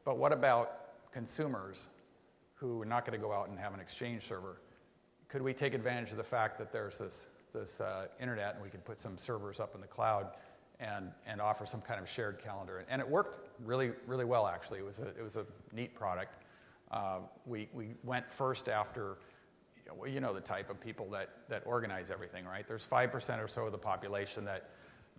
But what about consumers who are not going to go out and have an Exchange server? Could we take advantage of the fact that there's this internet, and we could put some servers up in the cloud and offer some kind of shared calendar? And it worked really, really well, actually. It was a neat product. We went first after, the type of people that organize everything, right? There's 5% or so of the population that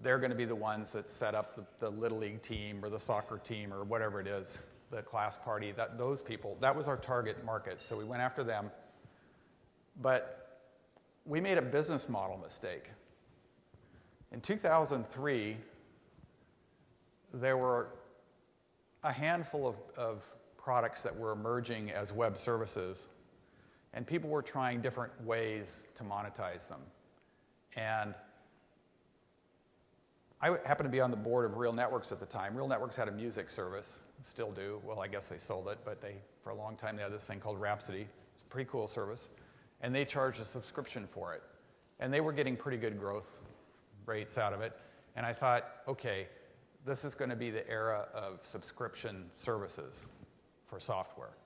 they're going to be the ones that set up the Little League team or the soccer team or whatever it is, the class party, those people. That was our target market, so we went after them. But we made a business model mistake. In 2003, there were a handful of products that were emerging as web services, and people were trying different ways to monetize them. And I happened to be on the board of Real Networks at the time. Real Networks had a music service, still do. Well, I guess they sold it, but for a long time they had this thing called Rhapsody. It's a pretty cool service. And they charged a subscription for it. And they were getting pretty good growth rates out of it. And I thought, okay, this is going to be the era of subscription services for software.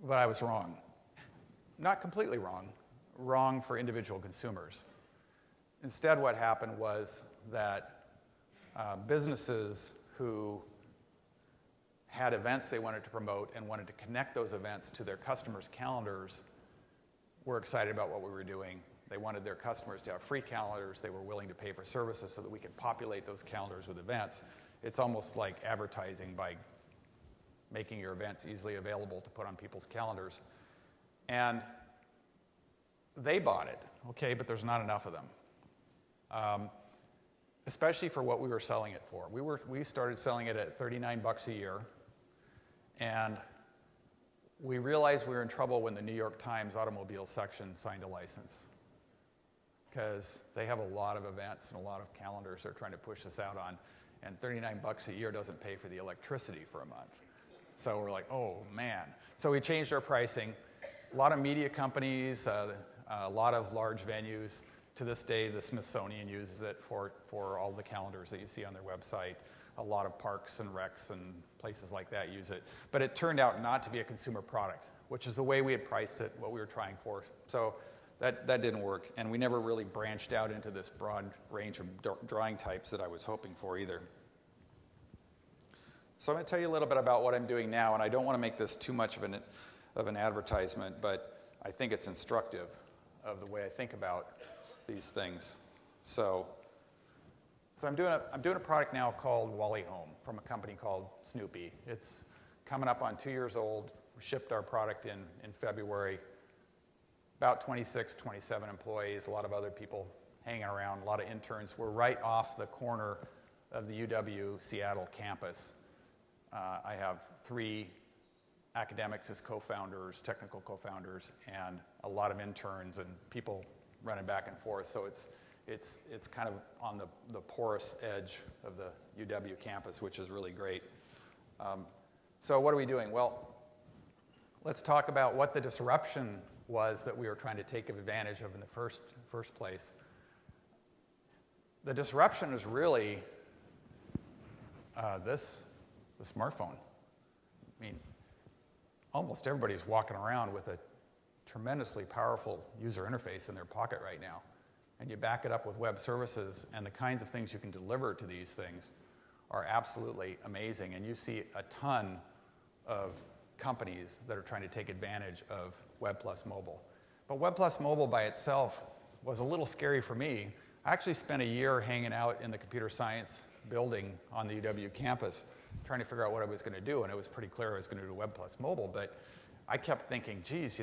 But I was wrong. Not completely wrong. Wrong for individual consumers. Instead, what happened was that businesses who had events they wanted to promote and wanted to connect those events to their customers' calendars were excited about what we were doing. They wanted their customers to have free calendars. They were willing to pay for services so that we could populate those calendars with events. It's almost like advertising by making your events easily available to put on people's calendars. And they bought it, okay, but there's not enough of them. Especially for what we were selling it for. We started selling it at $39 a year, and we realized we were in trouble when the New York Times automobile section signed a license, because they have a lot of events and a lot of calendars they're trying to push us out on, and $39 a year doesn't pay for the electricity for a month. So we're like, oh man. So we changed our pricing. A lot of media companies, a lot of large venues. To this day, the Smithsonian uses it for all the calendars that you see on their website. A lot of parks and recs and places like that use it. But it turned out not to be a consumer product, which is the way we had priced it, what we were trying for. So that didn't work, and we never really branched out into this broad range of drawing types that I was hoping for either. So I'm going to tell you a little bit about what I'm doing now, and I don't want to make this too much of an advertisement, but I think it's instructive of the way I think about these things. So I'm doing a product now called Wally Home from a company called SNUPI. It's coming up on 2 years old. We shipped our product in February. About 26, 27 employees, a lot of other people hanging around, a lot of interns. We're right off the corner of the UW Seattle campus. I have 3 academics as co-founders, technical co-founders, and a lot of interns and people running back and forth. So it's kind of on the porous edge of the UW campus, which is really great. So what are we doing? Well, let's talk about what the disruption was that we were trying to take advantage of in the first place. The disruption is really the smartphone. I mean, almost everybody's walking around with a tremendously powerful user interface in their pocket right now. And you back it up with web services, and the kinds of things you can deliver to these things are absolutely amazing. And you see a ton of companies that are trying to take advantage of Web plus mobile. But Web plus mobile by itself was a little scary for me. I actually spent a year hanging out in the computer science building on the UW campus trying to figure out what I was going to do, and it was pretty clear I was going to do Web plus mobile, but I kept thinking, geez,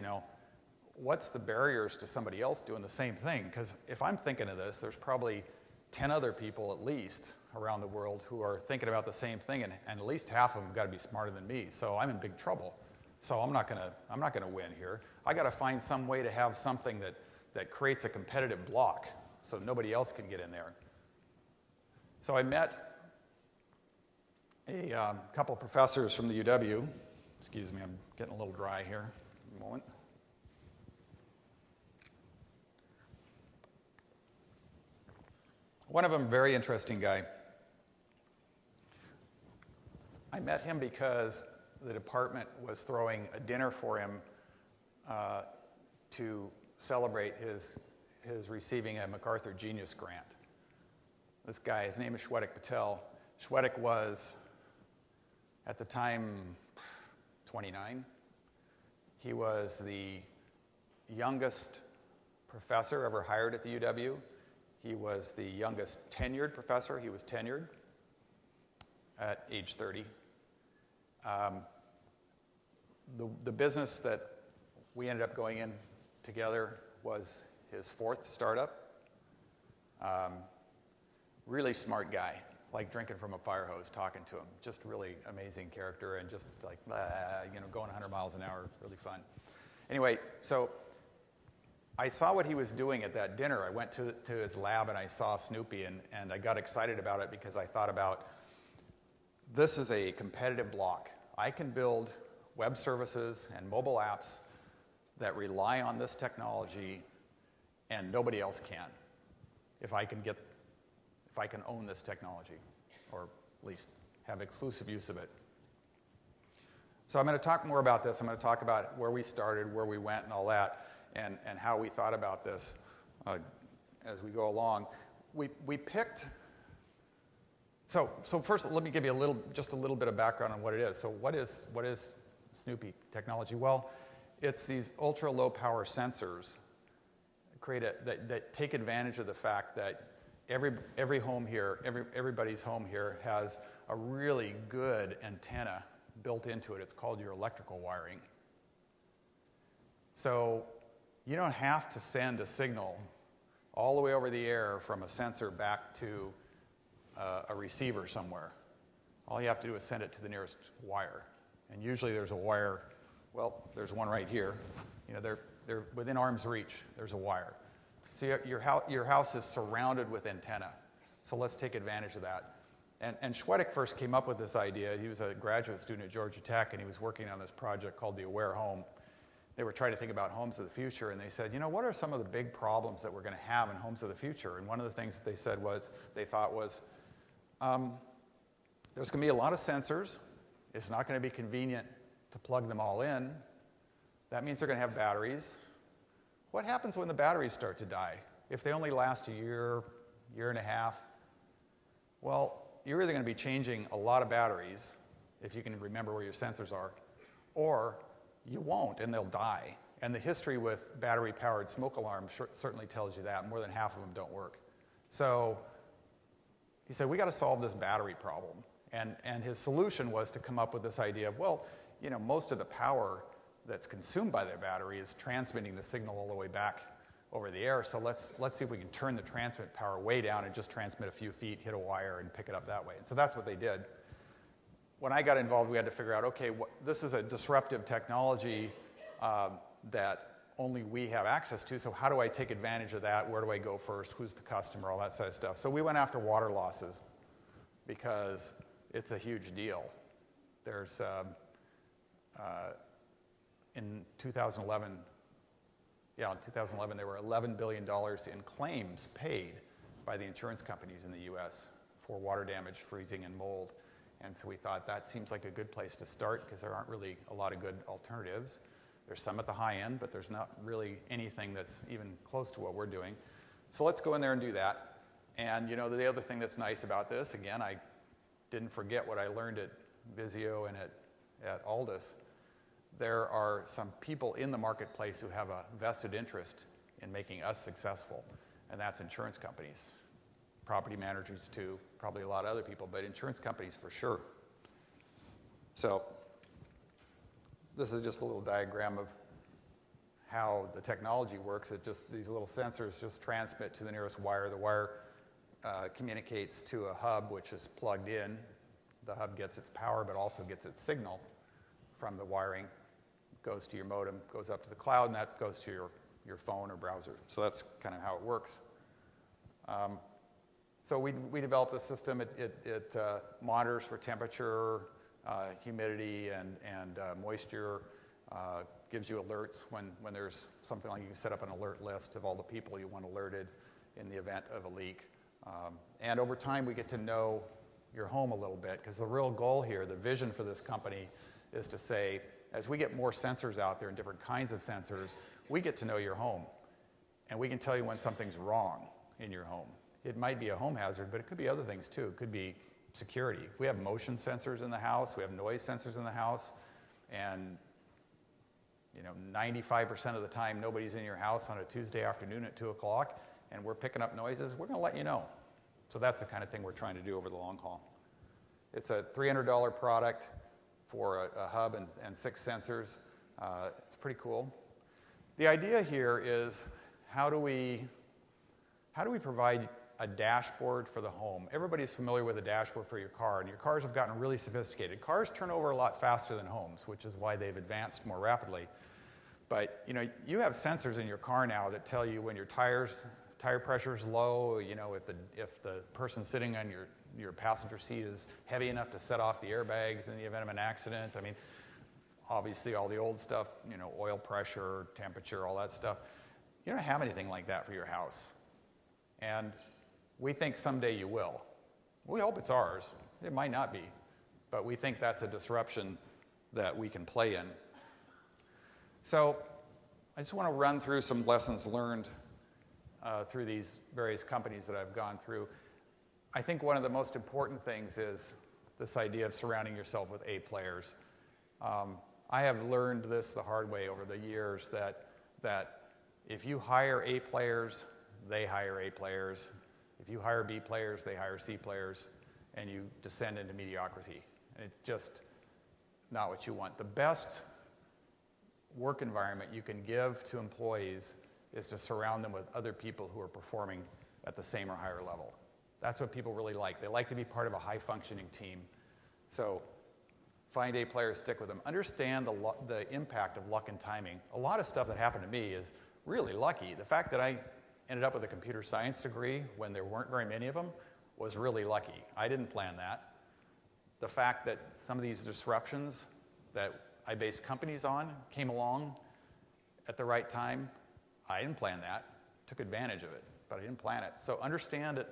what's the barriers to somebody else doing the same thing? Because if I'm thinking of this, there's probably 10 other people at least around the world who are thinking about the same thing, and at least half of them got to be smarter than me. So I'm in big trouble. So I'm not gonna win here. I got to find some way to have something that creates a competitive block so nobody else can get in there. So I met a couple of professors from the UW. Excuse me, I'm getting a little dry here. A moment. One of them, very interesting guy. I met him because the department was throwing a dinner for him to celebrate his receiving a MacArthur Genius Grant. This guy, his name is Jaech Patel. Jaech was, at the time, 29. He was the youngest professor ever hired at the UW. He was the youngest tenured professor. He was tenured at age 30. The business that we ended up going in together was his 4th startup. Really smart guy, like drinking from a fire hose, talking to him. Just really amazing character, and just like, going 100 miles an hour, really fun. Anyway, so I saw what he was doing at that dinner. I went to his lab and I saw SNUPI, and I got excited about it because I thought about, this is a competitive block. I can build web services and mobile apps that rely on this technology, and nobody else can. If I can own this technology, or at least have exclusive use of it. So I'm going to talk more about this. I'm going to talk about where we started, where we went, and all that, and how we thought about this as we go along. We picked. So first, let me give you just a little bit of background on what it is. So what is SNUPI technology? Well, it's these ultra low power sensors that take advantage of the fact that every home here, everybody's home here has a really good antenna built into it. It's called your electrical wiring. So you don't have to send a signal all the way over the air from a sensor back to a receiver somewhere. All you have to do is send it to the nearest wire. And usually there's a wire Well, there's one right here. You know, they're within arm's reach. There's a wire. So your house is surrounded with antenna. So let's take advantage of that. And Schwedick first came up with this idea. He was a graduate student at Georgia Tech, and he was working on this project called the Aware Home. They were trying to think about homes of the future, and they said, you know, what are some of the big problems that we're going to have in homes of the future? And one of the things that they said was, they thought was, there's going to be a lot of sensors. It's not going to be convenient to plug them all in. That means they're going to have batteries. What happens when the batteries start to die? If they only last a year, year and a half? Well, you're either going to be changing a lot of batteries, if you can remember where your sensors are, or you won't, and they'll die. And the history with battery-powered smoke alarms certainly tells you that. More than half of them don't work. So he said, we got to solve this battery problem. And his solution was to come up with this idea of, well, you know, most of the power that's consumed by the battery is transmitting the signal all the way back over the air. So let's see if we can turn the transmit power way down and just transmit a few feet, hit a wire, and pick it up that way. And so that's what they did. When I got involved, we had to figure out, okay, this is a disruptive technology that only we have access to, so how do I take advantage of that? Where do I go first? Who's the customer? All that sort of stuff. So we went after water losses because it's a huge deal. There's, in 2011, there were $11 billion in claims paid by the insurance companies in the U.S. for water damage, freezing, and mold. And so we thought that seems like a good place to start because there aren't really a lot of good alternatives. There's some at the high end, but there's not really anything that's even close to what we're doing. So let's go in there and do that. And you know, the other thing that's nice about this, again, I didn't forget what I learned at Vizio and at Aldus. There are some people in the marketplace who have a vested interest in making us successful, and that's insurance companies. Property managers too, probably a lot of other people, but insurance companies for sure. So this is just a little diagram of how the technology works. These little sensors just transmit to the nearest wire. The wire communicates to a hub which is plugged in. The hub gets its power but also gets its signal from the wiring, goes to your modem, goes up to the cloud, and that goes to your phone or browser. So that's kind of how it works. So we developed a system. It monitors for temperature, humidity, and moisture, gives you alerts when there's something like you can set up an alert list of all the people you want alerted in the event of a leak. And over time, we get to know your home a little bit, because the real goal here, the vision for this company, is to say, as we get more sensors out there and different kinds of sensors, we get to know your home. And we can tell you when something's wrong in your home. It might be a home hazard, but it could be other things too. It could be security. We have motion sensors in the house. We have noise sensors in the house. And 95% of the time, nobody's in your house on a Tuesday afternoon at 2 o'clock, and we're picking up noises. We're going to let you know. So that's the kind of thing we're trying to do over the long haul. It's a $300 product for a hub and 6 sensors. It's pretty cool. The idea here is how do we provide a dashboard for the home? Everybody's familiar with a dashboard for your car, and your cars have gotten really sophisticated. Cars turn over a lot faster than homes, which is why they've advanced more rapidly. But you have sensors in your car now that tell you when your tire pressure is low, if the person sitting on your passenger seat is heavy enough to set off the airbags in the event of an accident. I mean, obviously all the old stuff, oil pressure, temperature, all that stuff. You don't have anything like that for your house. And we think someday you will. We hope it's ours. It might not be. But we think that's a disruption that we can play in. So I just want to run through some lessons learned through these various companies that I've gone through. I think one of the most important things is this idea of surrounding yourself with A players. I have learned this the hard way over the years that if you hire A players, they hire A players. If you hire B players, they hire C players, and you descend into mediocrity. And it's just not what you want. The best work environment you can give to employees is to surround them with other people who are performing at the same or higher level. That's what people really like. They like to be part of a high-functioning team. So Find A players, stick with them. Understand the impact of luck and timing. A lot of stuff that happened to me is really lucky. The fact that I ended up with a computer science degree when there weren't very many of them was really lucky. I didn't plan that. The fact that some of these disruptions that I based companies on came along at the right time, I didn't plan that. Took advantage of it, but I didn't plan it. So understand it.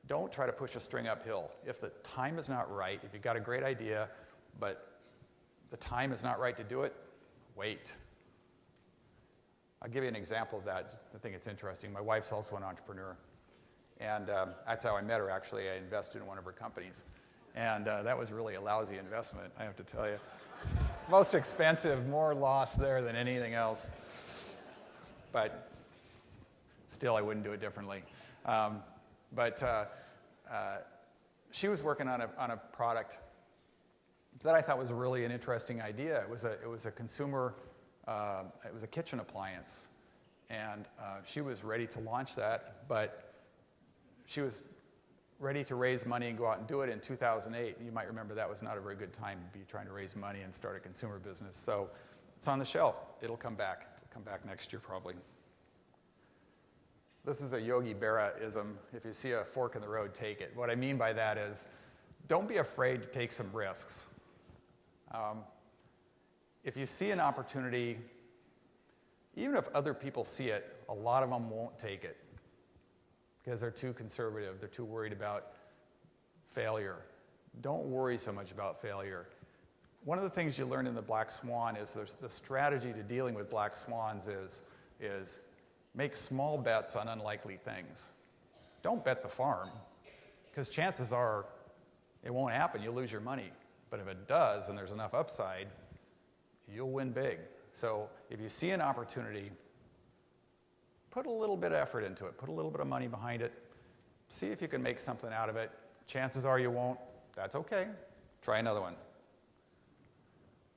Don't try to push a string uphill. If the time is not right, if you've got a great idea, but the time is not right to do it, wait. I'll give you an example of that. I think it's interesting. My wife's also an entrepreneur. And that's how I met her, actually. I invested in one of her companies. And that was really a lousy investment, I have to tell you. Most expensive, more loss there than anything else. But still, I wouldn't do it differently. She was working on a product that I thought was really an interesting idea. It was a consumer, it was a kitchen appliance, and she was ready to launch that, but she was ready to raise money and go out and do it in 2008. You might remember that was not a very good time to be trying to raise money and start a consumer business. So it's on the shelf. It'll come back. It'll come back next year probably. This is a Yogi Berra-ism. If you see a fork in the road, take it. What I mean by that is, don't be afraid to take some risks. If you see an opportunity, even if other people see it, a lot of them won't take it because they're too conservative. They're too worried about failure. Don't worry so much about failure. One of the things you learn in the Black Swan is the strategy to dealing with black swans is make small bets on unlikely things. Don't bet the farm, because chances are it won't happen. You'll lose your money. But if it does and there's enough upside, you'll win big. So if you see an opportunity, put a little bit of effort into it. Put a little bit of money behind it. See if you can make something out of it. Chances are you won't. That's okay. Try another one.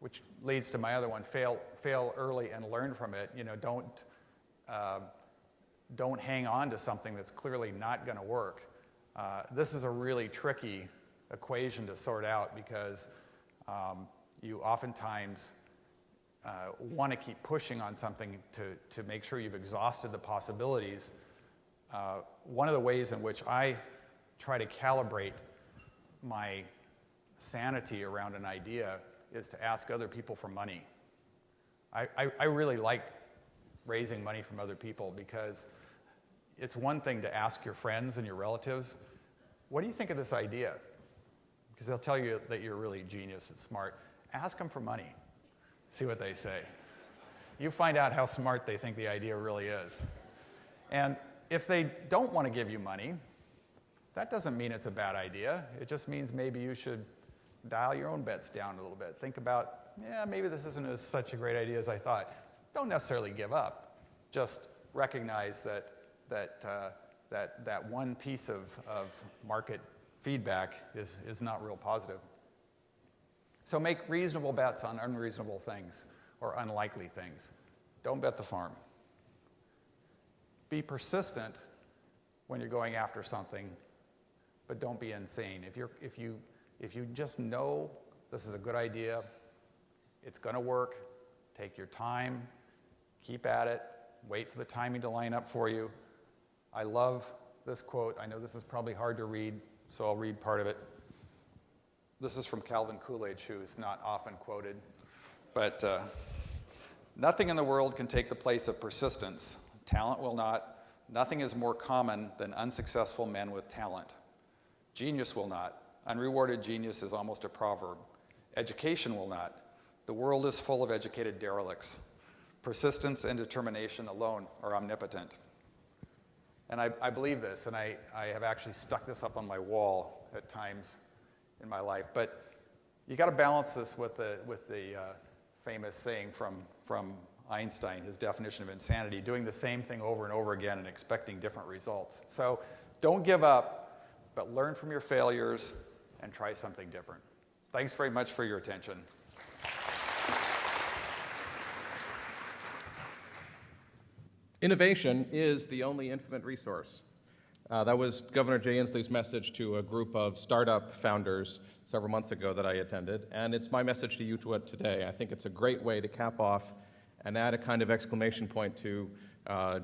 Which leads to my other one, fail early and learn from it. Don't hang on to something that's clearly not going to work. This is a really tricky equation to sort out because you oftentimes want to keep pushing on something to make sure you've exhausted the possibilities. One of the ways in which I try to calibrate my sanity around an idea is to ask other people for money. I really like raising money from other people because it's one thing to ask your friends and your relatives, what do you think of this idea? Because they'll tell you that you're really genius and smart. Ask them for money. See what they say. You find out how smart they think the idea really is. And if they don't want to give you money, that doesn't mean it's a bad idea. It just means maybe you should dial your own bets down a little bit. Think about, maybe this isn't such a great idea as I thought. Don't necessarily give up. Just recognize that one piece of market feedback is not real positive. So make reasonable bets on unreasonable things or unlikely things. Don't bet the farm. Be persistent when you're going after something, but don't be insane. If you just know this is a good idea, it's going to work, take your time, keep at it, wait for the timing to line up for you. I love this quote. I know this is probably hard to read, so I'll read part of it. This is from Calvin Coolidge, who is not often quoted. But nothing in the world can take the place of persistence. Talent will not. Nothing is more common than unsuccessful men with talent. Genius will not. Unrewarded genius is almost a proverb. Education will not. The world is full of educated derelicts. Persistence and determination alone are omnipotent. And I believe this, and I have actually stuck this up on my wall at times in my life. But you got to balance this with the famous saying from Einstein, his definition of insanity, doing the same thing over and over again and expecting different results. So don't give up, but learn from your failures and try something different. Thanks very much for your attention. Innovation is the only infinite resource. That was Governor Jay Inslee's message to a group of startup founders several months ago that I attended, and it's my message to you today. I think it's a great way to cap off and add a kind of exclamation point to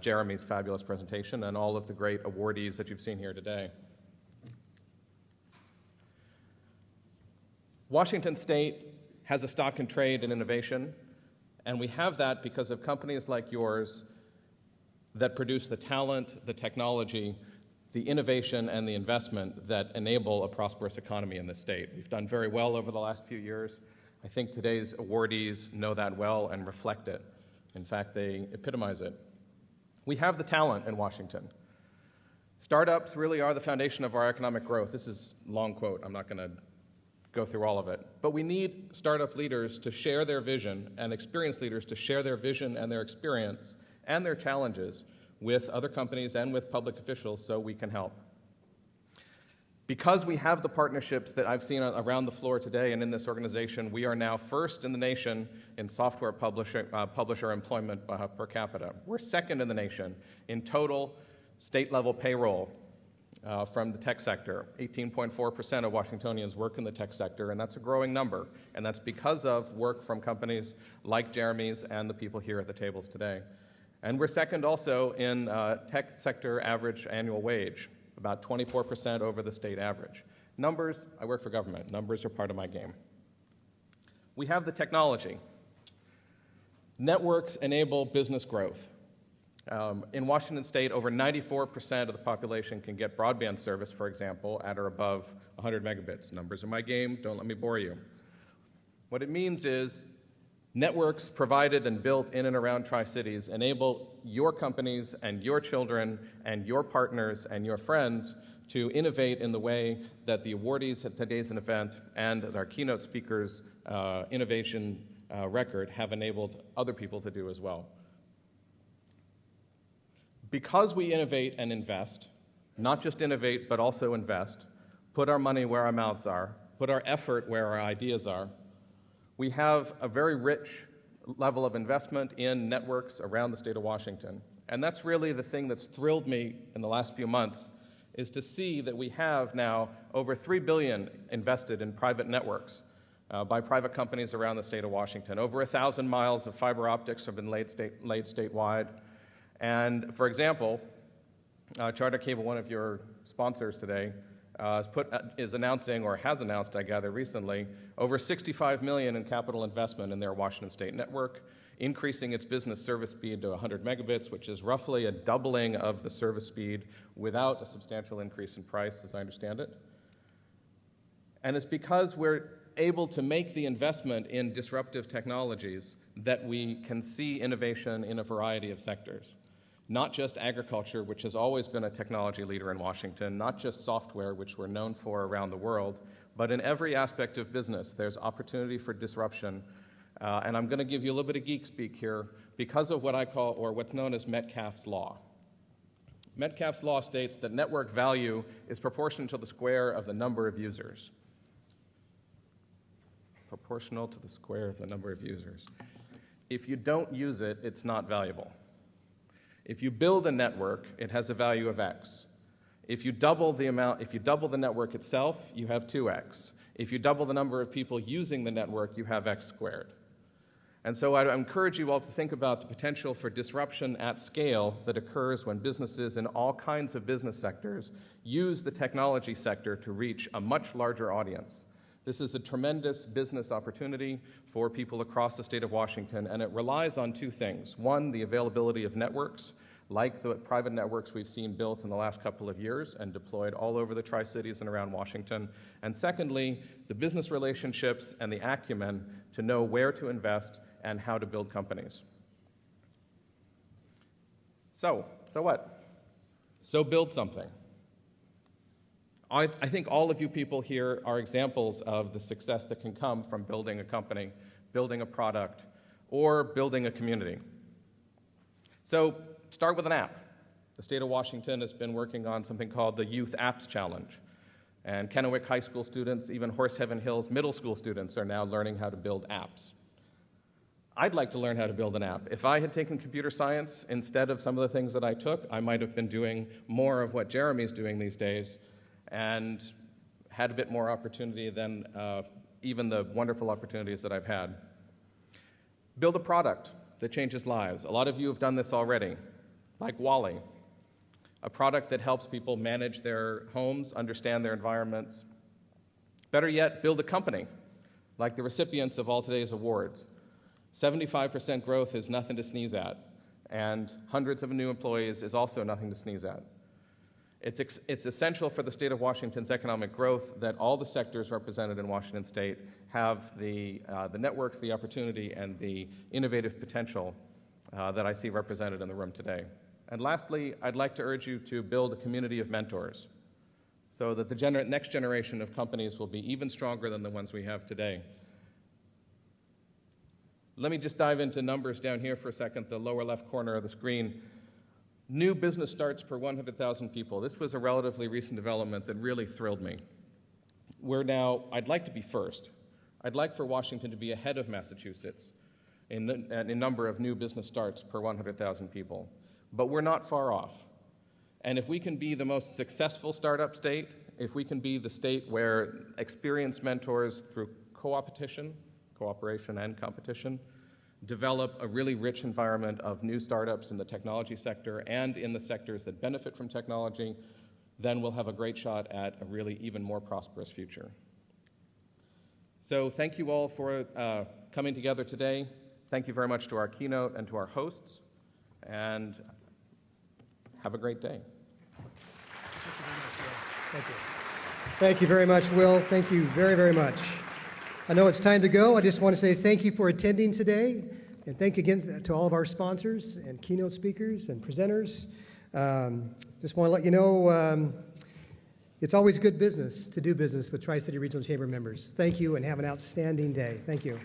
Jeremy's fabulous presentation and all of the great awardees that you've seen here today. Washington State has a stock in trade in innovation, and we have that because of companies like yours that produce the talent, the technology, the innovation, and the investment that enable a prosperous economy in this state. We've done very well over the last few years. I think today's awardees know that well and reflect it. In fact, they epitomize it. We have the talent in Washington. Startups really are the foundation of our economic growth. This is a long quote. I'm not going to go through all of it. But we need startup leaders to share their vision and experienced leaders to share their vision and their experience and their challenges with other companies and with public officials so we can help. Because we have the partnerships that I've seen around the floor today and in this organization, we are now first in the nation in software publisher employment per capita. We're second in the nation in total state-level payroll from the tech sector. 18.4% of Washingtonians work in the tech sector, and that's a growing number. And that's because of work from companies like Jeremy's and the people here at the tables today. And we're second also in tech sector average annual wage, about 24% over the state average. Numbers, I work for government. Numbers are part of my game. We have the technology. Networks enable business growth. In Washington State, over 94% of the population can get broadband service, for example, at or above 100 megabits. Numbers are my game. Don't let me bore you. What it means is networks provided and built in and around Tri-Cities enable your companies and your children and your partners and your friends to innovate in the way that the awardees at today's event and our keynote speakers' innovation record have enabled other people to do as well. Because we innovate and invest, not just innovate but also invest, put our money where our mouths are, put our effort where our ideas are, we have a very rich level of investment in networks around the state of Washington. And that's really the thing that's thrilled me in the last few months, is to see that we have now over $3 billion invested in private networks by private companies around the state of Washington. Over 1,000 miles of fiber optics have been laid statewide. And for example, Charter Cable, one of your sponsors today, is announcing, or has announced, I gather, recently, over $65 million in capital investment in their Washington State network, increasing its business service speed to 100 megabits, which is roughly a doubling of the service speed without a substantial increase in price, as I understand it. And it's because we're able to make the investment in disruptive technologies that we can see innovation in a variety of sectors. Not just agriculture, which has always been a technology leader in Washington, not just software, which we're known for around the world, but in every aspect of business, there's opportunity for disruption. And I'm going to give you a little bit of geek speak here because of what I call, or what's known as Metcalfe's Law. Metcalfe's Law states that network value is proportional to the square of the number of users. Proportional to the square of the number of users. If you don't use it, it's not valuable. If you build a network, it has a value of X. If you double the network itself, you have 2X. If you double the number of people using the network, you have X squared. And so I encourage you all to think about the potential for disruption at scale that occurs when businesses in all kinds of business sectors use the technology sector to reach a much larger audience. This is a tremendous business opportunity for people across the state of Washington, and it relies on two things. One, the availability of networks, like the private networks we've seen built in the last couple of years and deployed all over the Tri-Cities and around Washington. And secondly, the business relationships and the acumen to know where to invest and how to build companies. So what? So build something. I think all of you people here are examples of the success that can come from building a company, building a product, or building a community. So start with an app. The state of Washington has been working on something called the Youth Apps Challenge. And Kennewick High School students, even Horseheaven Hills middle school students are now learning how to build apps. I'd like to learn how to build an app. If I had taken computer science instead of some of the things that I took, I might have been doing more of what Jeremy's doing these days and had a bit more opportunity than even the wonderful opportunities that I've had. Build a product that changes lives. A lot of you have done this already, like Wally, a product that helps people manage their homes, understand their environments. Better yet, build a company, like the recipients of all today's awards. 75% growth is nothing to sneeze at, and hundreds of new employees is also nothing to sneeze at. It's essential for the state of Washington's economic growth that all the sectors represented in Washington State have the networks, the opportunity, and the innovative potential that I see represented in the room today. And lastly, I'd like to urge you to build a community of mentors so that the next generation of companies will be even stronger than the ones we have today. Let me just dive into numbers down here for a second, the lower left corner of the screen. New business starts per 100,000 people. This was a relatively recent development that really thrilled me. I'd like to be first. I'd like for Washington to be ahead of Massachusetts in number of new business starts per 100,000 people. But we're not far off. And if we can be the most successful startup state, if we can be the state where experienced mentors through cooperation and competition, develop a really rich environment of new startups in the technology sector and in the sectors that benefit from technology, then we'll have a great shot at a really even more prosperous future. So thank you all for coming together today. Thank you very much to our keynote and to our hosts, and have a great day. Thank you. Thank you very much, Will. Thank you very, very much. I know it's time to go. I just want to say thank you for attending today, and thank you again to all of our sponsors and keynote speakers and presenters. Just want to let you know it's always good business to do business with Tri-City Regional Chamber members. Thank you, and have an outstanding day. Thank you.